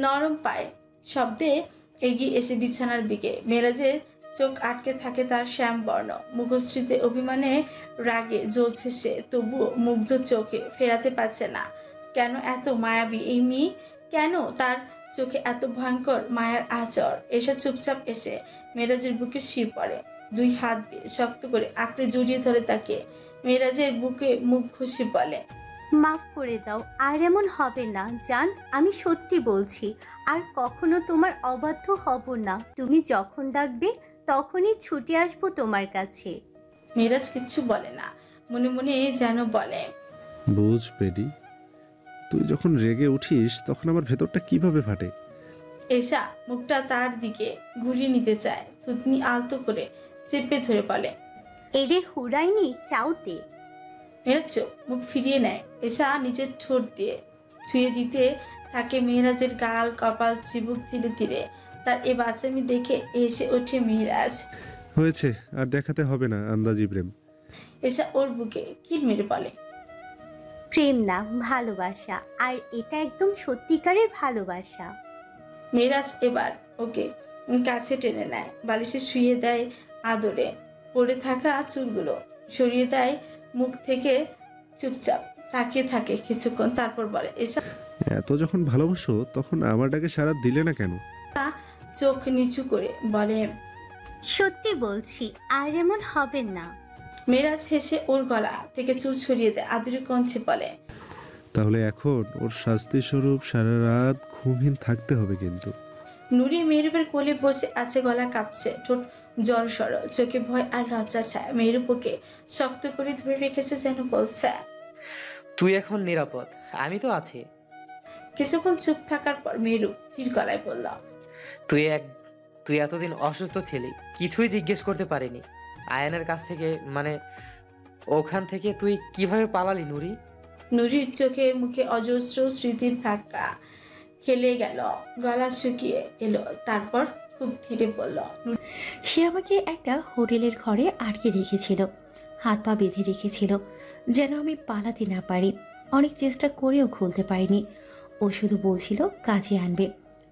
নরম পায়ে শব্দে এগিয়ে এসে বিছানার দিকে। মেহরাজের চোখ আটকে থাকে তার শ্যামবর্ণ মুখশ্রীতে, অভিমানে রাগে জ্বলছে সে, তবুও মুগ্ধ চোখে ফেরাতে পারছে না। কেন এত মায়াবী এই মেয়ে? কেন তার চোখে এত ভয়ঙ্কর মায়ার আচর? এসে চুপচাপ এসে মেরাজের বুকে শুয়ে পড়ে, দুই হাত দিয়ে শক্ত করে আঁকড়ে জড়িয়ে ধরে তাকে। মেরাজের বুকে মুখ ঘষে বলে, মাফ করে দাও, আর এমন হবে না জান, আমি সত্যি বলছি। আর কখনো তোমার অবাধ্য হব না। তুমি যখন ডাকবে তখনই ছুটে আসবো তোমার কাছে। মেরাজ কিচ্ছু বলে না, মনে মনে যেন বলে, বুঝ পেডি, তুই যখন রেগে উঠিস তখন আমার ভেতরটা কিভাবে ফাটে। এসা মুখটা তার দিকে ঘুরিয়ে নিতে চায়। থুতনি আলতো করে চেপে ধরে বলে, এরে হুড়াইনি চাউতে। মেরাজ চোখ মুখ ফিরিয়ে নেয়। এসা নিজের ঠোঁট দিয়ে ছুঁয়ে দিতে থাকে মেহরাজের গাল, কপাল, চিবুক। ধীরে ধীরে তার এ বাচ্চামি দেখে এসে ওঠে মেহরাজ। হয়েছে, আর দেখাতে হবে না আন্দাজি প্রেম। এসা ওর বুকে কিল মেরে বলে, প্রেম না, ভালোবাসা। আর এটা একদম সত্যিকারের ভালোবাসা। মেহরাজ এবার ওকে কাছে টেনে নেয়, বালিশে শুয়ে দেয় আদরে। পড়ে থাকা চুলগুলো সরিয়ে দেয় মুখ থেকে। চুপচাপ তাকিয়ে থাকে কিছুক্ষণ, তারপর বলে, এসা এত যখন ভালোবাসো তখন আমার ডাকে সাড়া দিলে না কেন? চোখ নিচু করে বলে, সত্যি বলছি, আর এমন হবে না। মেরাজ হেসে ওর গলা থেকে চুল সরিয়ে দেয়, আদুরে কঞ্চে বলে, তাহলে এখন ওর শাস্তি স্বরূপ সারা রাত ঘুমহীন থাকতে হবে কিন্তু। নুরি মেহরুবের কোলে বসে আছে, গলা কাঁপছে, ঠোঁট জড়সড়, চোখে ভয় আর লজ্জা ছায়া। মেহরুব ওকে শক্ত করে ধরে রেখেছে, যেন বলছে, তুই এখন নিরাপদ, আমি তো আছি। কিছুক্ষণ চুপ থাকার পর মেহরুব ধীর গলায় বলল, তুই এতদিন অসুস্থ ছিলি, কিছুই জিজ্ঞেস করতে পারিনি। আয়ানের কাছ থেকে, মানে ওখান থেকে তুই কিভাবে পালালি নুরি? নুরির চোখে মুখে অজস্র স্মৃতির ধাক্কা খেলে গেল, গলা শুকিয়ে এলো। তারপর খুব ধীরে বলল, সে আমাকে একটা হোটেলের ঘরে আটকে রেখেছিল, হাত পা বেঁধে রেখেছিল যেন আমি পালাতে না পারি। অনেক চেষ্টা করেও খুলতে পারিনি। ও শুধু বলছিল কাজে আনবে,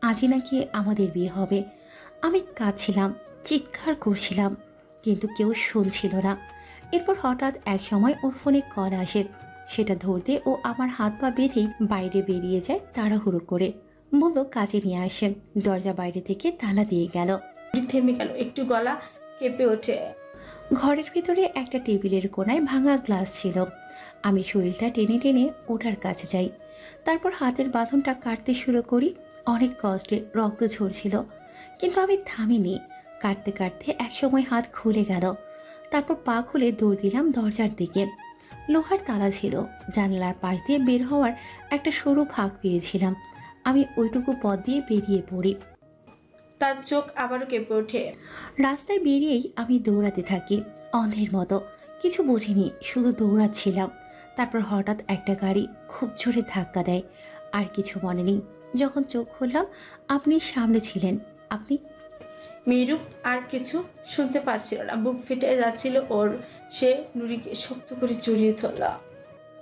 আজই নাকি আমাদের বিয়ে হবে। আমি কাঁদছিলাম, চিৎকার করছিলাম, কিন্তু কেউ শুনছিল না। এরপর হঠাৎ এক সময় ওর ফোনে কল আসে। সেটা ধরতে ও আমার হাত পা বেঁধেই বাইরে বেরিয়ে যায় তাড়াহুড়ো করে। বলল কাজে নিয়ে আসে। দরজা বাইরে থেকে তালা দিয়ে গেল। থেমে গেল, একটু গলা কেঁপে ওঠে। ঘরের ভিতরে একটা টেবিলের কোণায় ভাঙা গ্লাস ছিল। আমি শরীরটা টেনে টেনে ওটার কাছে যাই। তারপর হাতের বাঁধনটা কাটতে শুরু করি। অনেক কষ্টে রক্ত ঝরছিল, কিন্তু আমি থামিনি। কাটতে কাটতে একসময় হাত খুলে গেল। তারপর পা খুলে দৌড় দিলাম দরজার দিকে। লোহার তালা ছিল, জানলার পাশ দিয়ে বের হওয়ার একটা সরু ফাঁক পেয়েছিলাম। আমি ওইটুকু পথ দিয়ে বেরিয়ে পড়ি। তার চোখ আবারও কেঁপে ওঠে। রাস্তায় বেরিয়েই আমি দৌড়াতে থাকি অন্ধের মতো। কিছু বুঝিনি, শুধু দৌড়াচ্ছিলাম। তারপর হঠাৎ একটা গাড়ি খুব জোরে ধাক্কা দেয়। আর কিছু মনে নেই। যখন চোখ খুললাম আপনি সামনে ছিলেন। আপনি? মেহরুব আর কিছু শুনতে পারছিল না, বুক ফেটে যাচ্ছিল ওর। সে নুরিকে শক্ত করে জড়িয়ে ধরল।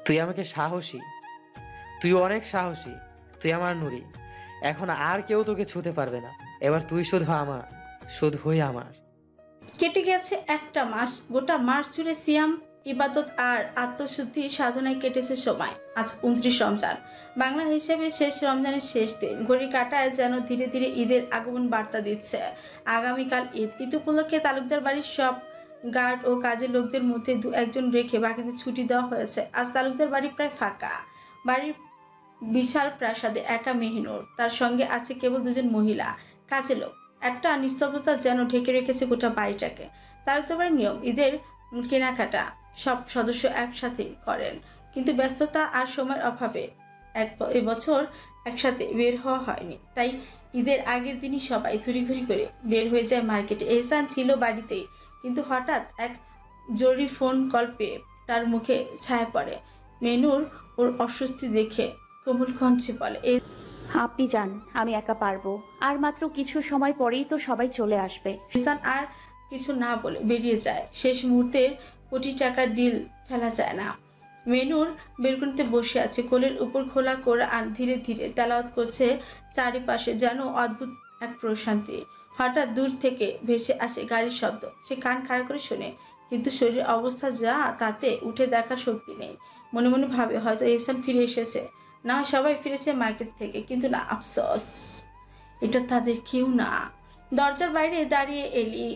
তুই আমাকে সাহসী, তুই অনেক সাহসী, তুই আমার নুরি। এখন আর কেউ তোকে ছুঁতে পারবে না। এবার তুই শুধুই আমার। কেটে গেছে একটা মাস। গোটা মাস জুড়ে সিয়াম, ইবাদত আর আত্মশুদ্ধি সাধনায় কেটেছে সময়। আজ 29 রমজান, বাংলা হিসেবে শেষ রমজানের শেষ দিন। ঘড়ি কাটায় যেন ধীরে ধীরে ঈদের আগমন বার্তা দিচ্ছে। আগামীকাল ঈদ। ঈদ উপলক্ষে তালুকদার বাড়ির সব গার্ড ও কাজের লোকদের মধ্যে দু একজন রেখে বাকিদের ছুটি দেওয়া হয়েছে। আজ তালুকদার বাড়ি প্রায় ফাঁকা। বাড়ির বিশাল প্রাসাদে একা মেহিনুর, তার সঙ্গে আছে কেবল দুজন মহিলা কাজের লোক। একটা নিস্তব্ধতা যেন ঢেকে রেখেছে গোটা বাড়িটাকে। তালুকদার বাড়ির নিয়ম, ঈদের কেনাকাটা সব সদস্য একসাথে করেন, কিন্তু ব্যস্ততা আর সময়ের অভাবে এবছর একসাথে বের হওয়া হয়নি। তাই ঈদের আগের দিনই সবাই তড়িঘড়ি করে বের হয়ে যায় মার্কেটে। এহসান ছিল বাড়িতেই, কিন্তু হঠাৎ এক জরুরি ফোন কল পেয়ে তার মুখে ছায়া পড়ে। মেনুর ওর অস্বস্তি দেখে কোমল কঞ্চে বলে, আপনি যান, আমি একা পারবো। আর মাত্র কিছু সময় পরেই তো সবাই চলে আসবে। এহসান আর কিছু না বলে বেরিয়ে যায়। শেষ মুহূর্তের কোটি টাকার ডিল ফেলা যায় না। মেনুর বেলকনিতে বসে আছে, কোলের উপর খোলা কোরআন ধীরে ধীরে তেলাওয়াত করছে। চারিপাশে যেন অদ্ভুত এক প্রশান্তি। হঠাৎ দূর থেকে ভেসে আসে গাড়ির শব্দ। সে কান খাড়া করে শোনে, কিন্তু শরীরের অবস্থা যা, তাতে উঠে দেখার শক্তি নেই। মনে মনে ভাবে হয়তো এহসান ফিরে এসেছে, না হয় সবাই ফিরেছে মার্কেট থেকে। কিন্তু না, আফসোস, এটা তাদের কেউ না। দরজার বাইরে দাঁড়িয়ে এলি,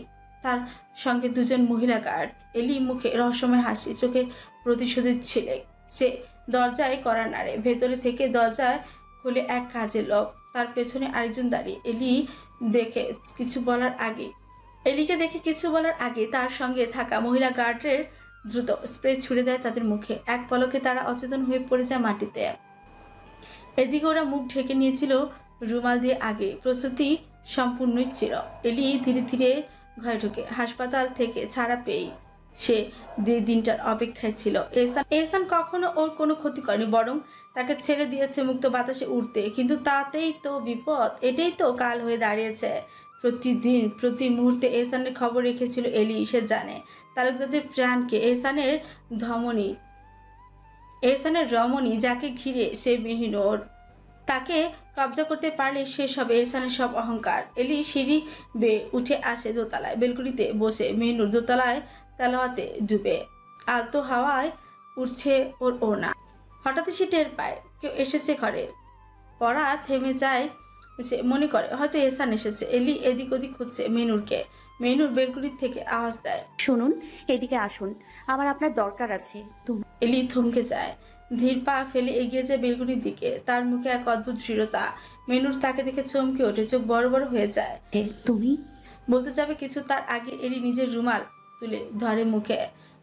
তার সঙ্গে দুজন মহিলা গার্ড। এলি মুখে রহস্যময় হাসি, চোখে প্রতিশোধের ছিলে। সে দরজায় কড়া নাড়ে। ভেতরে থেকে দরজায় খুলে এক কাজের লোক, তার পেছনে আরেকজন দাঁড়িয়ে। দেখে কিছু বলার আগে এলিকে দেখে কিছু বলার আগে তার সঙ্গে থাকা মহিলা গার্ডের দ্রুত স্প্রে ছুড়ে দেয় তাদের মুখে। এক পলকে তারা অচেতন হয়ে পড়ে যায় মাটিতে। এদিকে ওরা মুখ ঢেকে নিয়েছিল রুমাল দিয়ে। আগে প্রস্তুতি সম্পূর্ণই ছিল। এলি ধীরে ধীরে ঘরে ঢুকে। হাসপাতাল থেকে ছাড়া পেয়েই সে দিনটার অপেক্ষায় ছিল। এহসান কখনো ওর কোনো ক্ষতি করেনি, বরং তাকে ছেড়ে দিয়েছে মুক্ত বাতাসে উঠতে। কিন্তু তাতেই তো বিপদ, এটাই তো কাল হয়ে দাঁড়িয়েছে। প্রতিদিন প্রতি মুহূর্তে এহসানের খবর রেখেছিল এলি। সে জানে তালুকদারদের প্রাণকে, এহসানের রমণী যাকে ঘিরে সে মেহিনুর, তাকে কবজা করতে পারলে শেষ হবে এহসানের সব অহংকার। এলি সিঁড়ি বেয়ে উঠে আসে দোতলায়। বেলকুনিতে বসে মেহিনুর দোতলায় তেলাওয়াতে ডুবে। আলতো হাওয়ায় উঠছে ওর ওড়না। হঠাৎই সে টের পায় কেউ এসেছে ঘরে। পড়া থেমে যায়। সে মনে করে হয়তো এহসান এসেছে। এলি এদিক ওদিক খুঁজছে মেনুরকে। মেনুর বেলকুনির থেকে আওয়াজ দেয়, শুনুন, এদিকে আসুন, আমার আপনার দরকার আছে। তুমি এলি থমকে যায়, ধীর পা ফেলে এগিয়ে যায় বেলকুনির দিকে। তার মুখে এক অদ্ভুত দৃঢ়তা। মেনুর তাকে দেখে চমকে ওঠে, চোখ বড় বড় হয়ে যায়। তুমি বলতে যাবে কিছু, তার আগে এলি নিজের রুমাল তুলে ধরে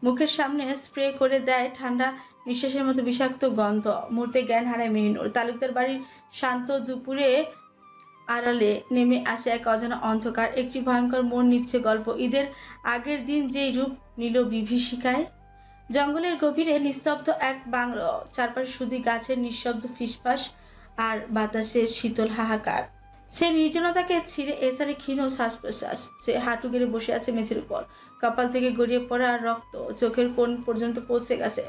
মুখের সামনে স্প্রে করে দেয় ঠান্ডা নিঃশ্বাসের মতো বিষাক্ত গন্ধ। মুহূর্তে জ্ঞান হারায় মেহিনুর। তালুকদার বাড়ির শান্ত দুপুরে আড়ালে নেমে আসে এক অজানা অন্ধকার। একটি ভয়ঙ্কর মন নিচ্ছে গল্প। ঈদের আগের দিন যেই রূপ নিল বিভীষিকায়। জঙ্গলের গভীরে নিস্তব্ধ এক বাংলো, চারপাশে শুধু গাছের নিঃশব্দ ফিসফাস আর বাতাসের শীতল হাহাকার। সে নির্জনতাকে ছিঁড়ে এসারে ক্ষীণ শ্বাস প্রশ্বাস। সে হাঁটু গেড়ে বসে আছে মেঝের উপর। কপাল থেকে গড়িয়ে পড়া রক্ত চোখের কোণ পর্যন্ত পৌঁছে গেছে।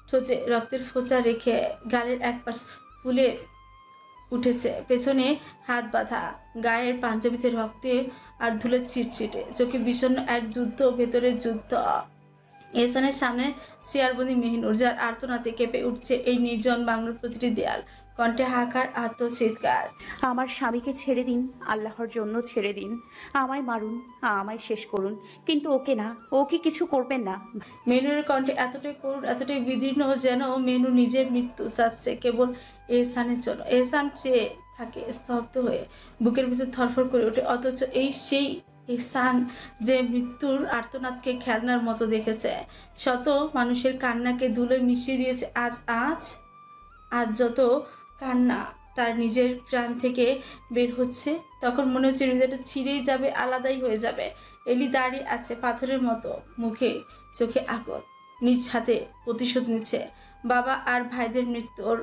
ঠোঁটে রক্তের ফোঁচা রেখে গালের এক পাশ ফুলে উঠেছে। পেছনে হাত বাঁধা, গায়ের পাঞ্জাবিতে রক্তে আর ধুলে ছিটছিটে। চোখে বিষণ্ণ এক যুদ্ধ, ভেতরের যুদ্ধ। এহসানের সামনে চেয়ারবন্দি মেহিনুর, যার আর্তনাতে কেঁপে উঠছে এই নির্জন বাংলোর প্রতিটি দেয়াল। কণ্ঠে হাহাকার, আত্মচিৎকার। আমার স্বামীকে ছেড়ে দিন, আল্লাহর জন্য ছেড়ে দিন। আমায় মারুন, আমায় শেষ করুন, কিন্তু ওকে না, ওকে কিছু করবেন না। মেনুরের কণ্ঠে এতটাই করুণ, এতটাই বিদীর্ণ যেন মেনু নিজের মৃত্যু চাচ্ছে কেবল এহসানের জন্য। এহসান চেয়ে থাকে স্তব্ধ হয়ে, বুকের ভিতর থরফর করে ওঠে। অথচ এই সেই এহসান যে মৃত্যুর আর্তনাদকে খেলনার মতো দেখেছে, শত মানুষের কান্নাকে ধুলোয় মিশিয়ে দিয়েছে। আজ যত কান্না তার নিজের প্রাণ থেকে বের হচ্ছে, তখন মনে হচ্ছে হৃদয়টা ছিঁড়েই যাবে, আলাদাই হয়ে যাবে। এলি দাঁড়িয়ে আছে পাথরের মতো, মুখে চোখে আগুন। নিজ হাতে প্রতিশোধ নিচ্ছে বাবা আর ভাইদের মৃত্যুর।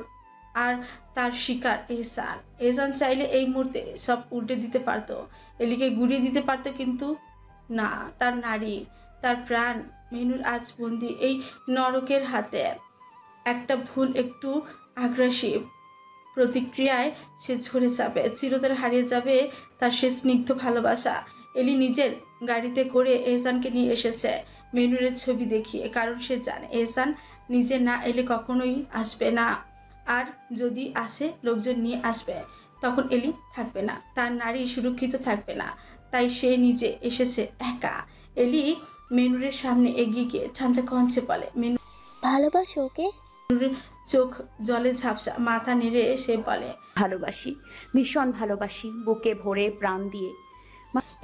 আর তার শিকার এহসান চাইলে এই মুহূর্তে সব উল্টে দিতে পারত, এলিকে গুড়িয়ে দিতে পারত, কিন্তু না। তার নারী, তার প্রাণ মেনুর আজ বন্দি এই নরকের হাতে। একটা ভুল, একটু আগ্রাসী প্রতিক্রিয়ায় সে ঝরে যাবে, চিরতরে হারিয়ে যাবে তার সে স্নিগ্ধ ভালোবাসা। এলি নিজের গাড়িতে করে এহসানকে নিয়ে এসেছে মেনুরের ছবি দেখিয়ে, কারণ সে জানে এহসান নিজে না এলে কখনোই আসবে না। আর যদি আসে, লোকজন নিয়ে আসবে, তখন এলি থাকবে না, তার নারী সুরক্ষিত থাকবে না। তাই সে নিজে এসেছে একা। এলি মেনুরের সামনে এগিয়ে গিয়ে ঠান্ডা কঞ্চে বলে, মেনু ভালোবাসো ওকে? চোখ জলে ঝাপসা, মাথা নেড়ে সে বলে, ভালোবাসি, ভীষণ ভালোবাসি, বুকে ভরে প্রাণ দিয়ে।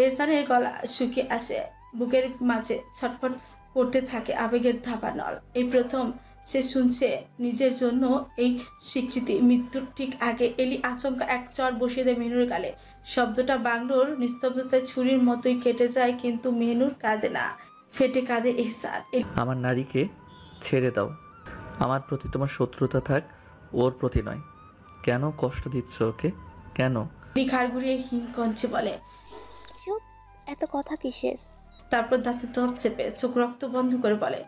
এহসানের গলা শুকিয়ে আসে, বুকের মাঝে ছটফট করতে থাকে আবেগের ধাবানল। এই প্রথম সে শুনছে নিজের জন্য এই স্বীকৃতি। মৃত্যুর ঠিক আগে এলি আচমকা এক চর বসিয়ে দেয় মেনুর গালে। শব্দটা বাংলোর নিস্তব্ধতায় ছুরির মতোই কেটে যায়, কিন্তু মেনুর কাঁদে না, ফেটে কাঁদে এহসান। আমার নারীকে ছেড়ে দাও। আমার প্রতি তোমার শত্রুতা থাক, ওর প্রতি নয়। কেন কষ্ট দিচ্ছ ওকে? কেন? এলি ঘাড় ঘুরিয়ে হীন কঞ্চে বলে, চুপ, এত কথা কিসের? তারপর দাঁতে দাঁত চেপে চোখ রক্ত বন্ধ করে বলে,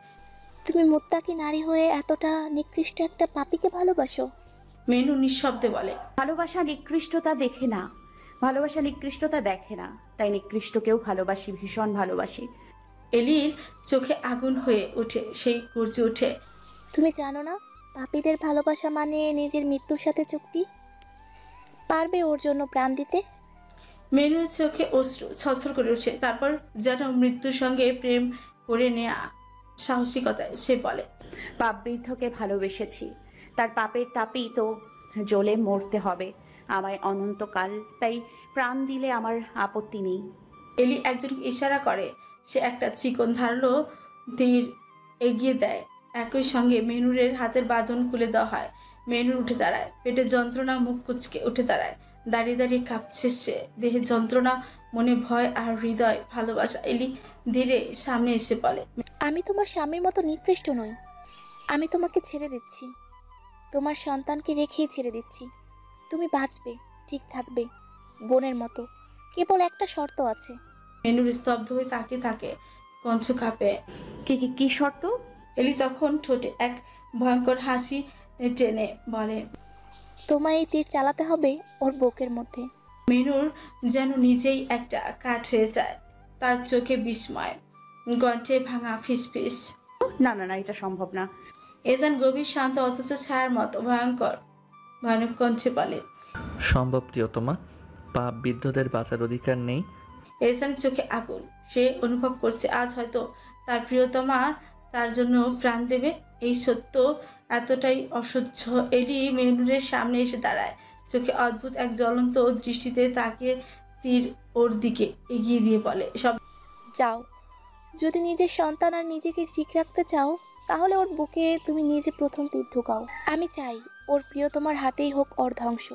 তুমি মুত্তাকি নারী হয়ে এতটা নিকৃষ্ট একটা পাপীকে ভালোবাসো? মেনু নিঃশব্দে বলে, ভালোবাসা নিকৃষ্টতা দেখে না, ভালোবাসা নিকৃষ্টতা দেখে না, তাই নিকৃষ্টকেও ভালোবাসি, ভীষণ ভালোবাসি। এলির চোখে আগুন হয়ে ওঠে, সেই গর্জে ওঠে, তুমি জানো না পাপীদের ভালোবাসা মানে নিজের মৃত্যুর সাথে চুক্তি? পারবে ওর জন্য প্রাণ দিতে? মেনুর চোখে অশ্রু ছলছল করে ওঠে। তারপর যেন মৃত্যুর সঙ্গে প্রেম করে নেয়া সাহসিকতায় সে বলে, পাপ বৃদ্ধকে ভালোবেসেছি, তার পাপের তাপেই তো জ্বলে মরতে হবে আমায় অনন্তকাল। তাই প্রাণ দিলে আমার আপত্তি নেই। এলি একজনকে ইশারা করে। সে একটা চিকন ধারালো তীর এগিয়ে দেয়। একই সঙ্গে মেনুরের হাতের বাঁধন খুলে দেওয়া হয়। মেনুর উঠে দাঁড়ায়। পেটে যন্ত্রণা, মুখ কুচকে উঠে দাঁড়ায়। দাঁড়িয়ে দাঁড়িয়ে কাঁপছে সে। দেহে যন্ত্রণা, মনে ভয় আর হৃদয় ভালোবাসা। এলি ধীরে সামনে এসে বলে, আমি তোমার স্বামীর মতো নিকৃষ্ট নই। আমি তোমাকে ছেড়ে দিচ্ছি, তোমার সন্তানকে রেখেই ছেড়ে দিচ্ছি। তুমি বাঁচবে, ঠিক থাকবে, বোনের মতো। কেবল একটা শর্ত আছে। মেনুর স্তব্ধ হয়ে তাকিয়ে থাকে, কণ্ঠ কাঁপে। কি শর্ত? এলি তখন ঠোঁটে এক ভয়ঙ্কর হাসি টেনে বলে, তোমায় এই তীর চালাতে হবে ওর বুকের মধ্যে। মেনুর যেন নিজেই একটা কাঠ হয়ে যায়। তার চোখে বিস্ময়, কণ্ঠে ভাঙা ফিসফিস। না না না, এটা সম্ভব না। এজান গভীর শান্ত অথচ ছায়ার মতো ভয়ানক কণ্ঠে বলে, সম্ভব প্রিয়তমা। পাপ বিদ্ধদের বাঁচার অধিকার নেই। এজানের চোখে আগুন। সে অনুভব করছে আজ হয়তো তার প্রিয়তমা তার জন্য প্রাণ দেবে। এই সত্য এতটাই অসহ্য। এলি মেনুরের সামনে এসে দাঁড়ায়। চোখে অদ্ভুত এক জ্বলন্ত দৃষ্টিতে তাকিয়ে তীর ওর দিকে এগিয়ে দিয়ে বলে, সব যাও, যদি নিজের সন্তান আর নিজেকে ঠিক রাখতে চাও তাহলে ওর বুকে তুমি নিজে প্রথম তীর ঢুকাও। আমি চাই ওর প্রিয় তোমার হাতেই হোক ওর ধ্বংস।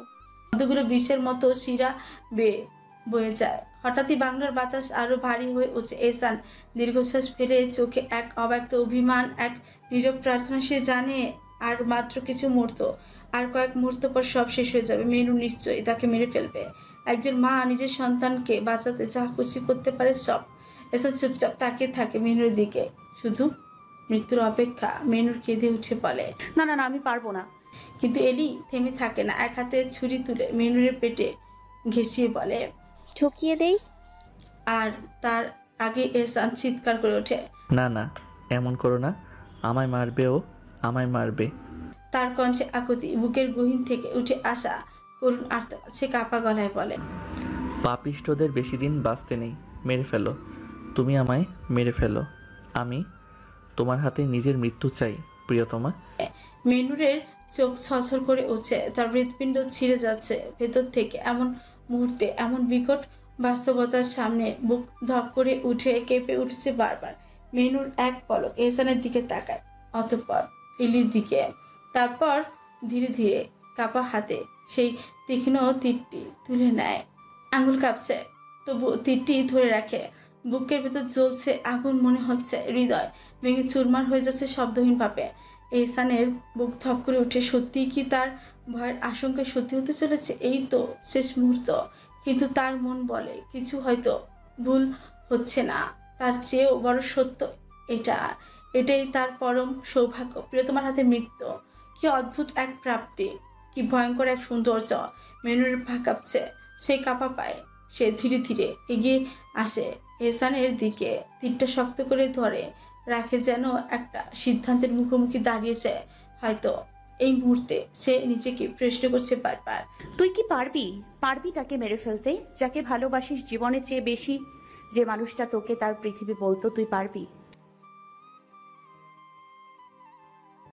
শব্দগুলো বিষের মতো শিরা বেয়ে বয়ে যায়। হঠাৎই বাংলার বাতাস আরো ভারী হয়ে উঠছে। এহসান দীর্ঘশ্বাস ফেলে চোখে এক অব্যক্ত অভিমান, এক নীরব প্রার্থনা। সে জানে আর মাত্র কিছু মুহূর্ত, আর কয়েক মুহূর্ত পর সব শেষ হয়ে যাবে। মেনু নিশ্চয়ই তাকে মেরে ফেলবে। একজন মা নিজের সন্তানকে বাঁচাতে যা খুশি করতে পারে সব। এহসান চুপচাপ তাকিয়ে থাকে মেনুর দিকে, শুধু মৃত্যুর অপেক্ষা। মেনুর কেঁদে উঠে বলে, না না না, আমি পারবো না। কিন্তু এলি থেমে থাকে না। এক হাতে ছুরি তুলে মেনুরের পেটে ঘেঁষিয়ে বলে, ঠকিয়ে দেই। আর তার আগে এহসান চিৎকার করে ওঠে, না না, এমন করো না। আমায় মারবে ও, আমায় মারবে। তার কণ্ঠে আকুতি, বুকের গহীন থেকে উঠে আসা করুণ আর্তনাদ। সে কাপা গলায় বলে, পাপিষ্ঠদের বেশি দিন বাঁচতে নেই। মেরে ফেলো, তুমি আমায় মেরে ফেলো। আমি তোমার হাতে নিজের মৃত্যু চাই প্রিয়তমা। মেনুরের চোখ ছলছল করে উঠছে। তার হৃৎপিণ্ড ছিঁড়ে যাচ্ছে ভেতর থেকে। এমন মুহূর্তে, এমন বিকট বাস্তবতার সামনে বুক ধক করে উঠে কেঁপে উঠেছে বারবার। মেনুর এক পলক এহসানের দিকে তাকায়, অতঃপর এলির দিকে। তারপর ধীরে ধীরে কাপা হাতে সেই তীক্ষ্ণ তীরটি তুলে নেয়। আঙুল কাঁপছে, তবু তীরটি ধরে রাখে। বুকের ভেতর জ্বলছে আগুন। মনে হচ্ছে হৃদয় ভেঙে চুরমার হয়ে যাচ্ছে শব্দহীনভাবে। এহসানের বুক ধক করে উঠে। সত্যিই কি তার ভয়ের আশঙ্কা সত্যি হতে চলেছে? এই তো শেষ মুহূর্ত। কিন্তু তার মন বলে কিছু হয়তো ভুল হচ্ছে না। তার চেয়েও বড় সত্য এটাই তার পরম সৌভাগ্য। প্রিয়তমার হাতে মৃত্যু কি অদ্ভুত এক প্রাপ্তি, কি ভয়ঙ্কর এক সৌন্দর্য। মেনুর পা কাঁপছে। সে কাঁপা পায়। সে ধীরে ধীরে এগিয়ে আসে এহসানের দিকে। তীরটা শক্ত করে ধরে রাখে, যেন একটা সিদ্ধান্তের মুখোমুখি দাঁড়িয়েছে। হয়তো এই মুহূর্তে সে নিজেকে প্রশ্ন করছে বারবার, তুই কি পারবি তাকে মেরে ফেলতে, যাকে ভালোবাসিস জীবনের চেয়ে বেশি? যে মানুষটা তোকে তার পৃথিবী বলতো, তুই পারবি?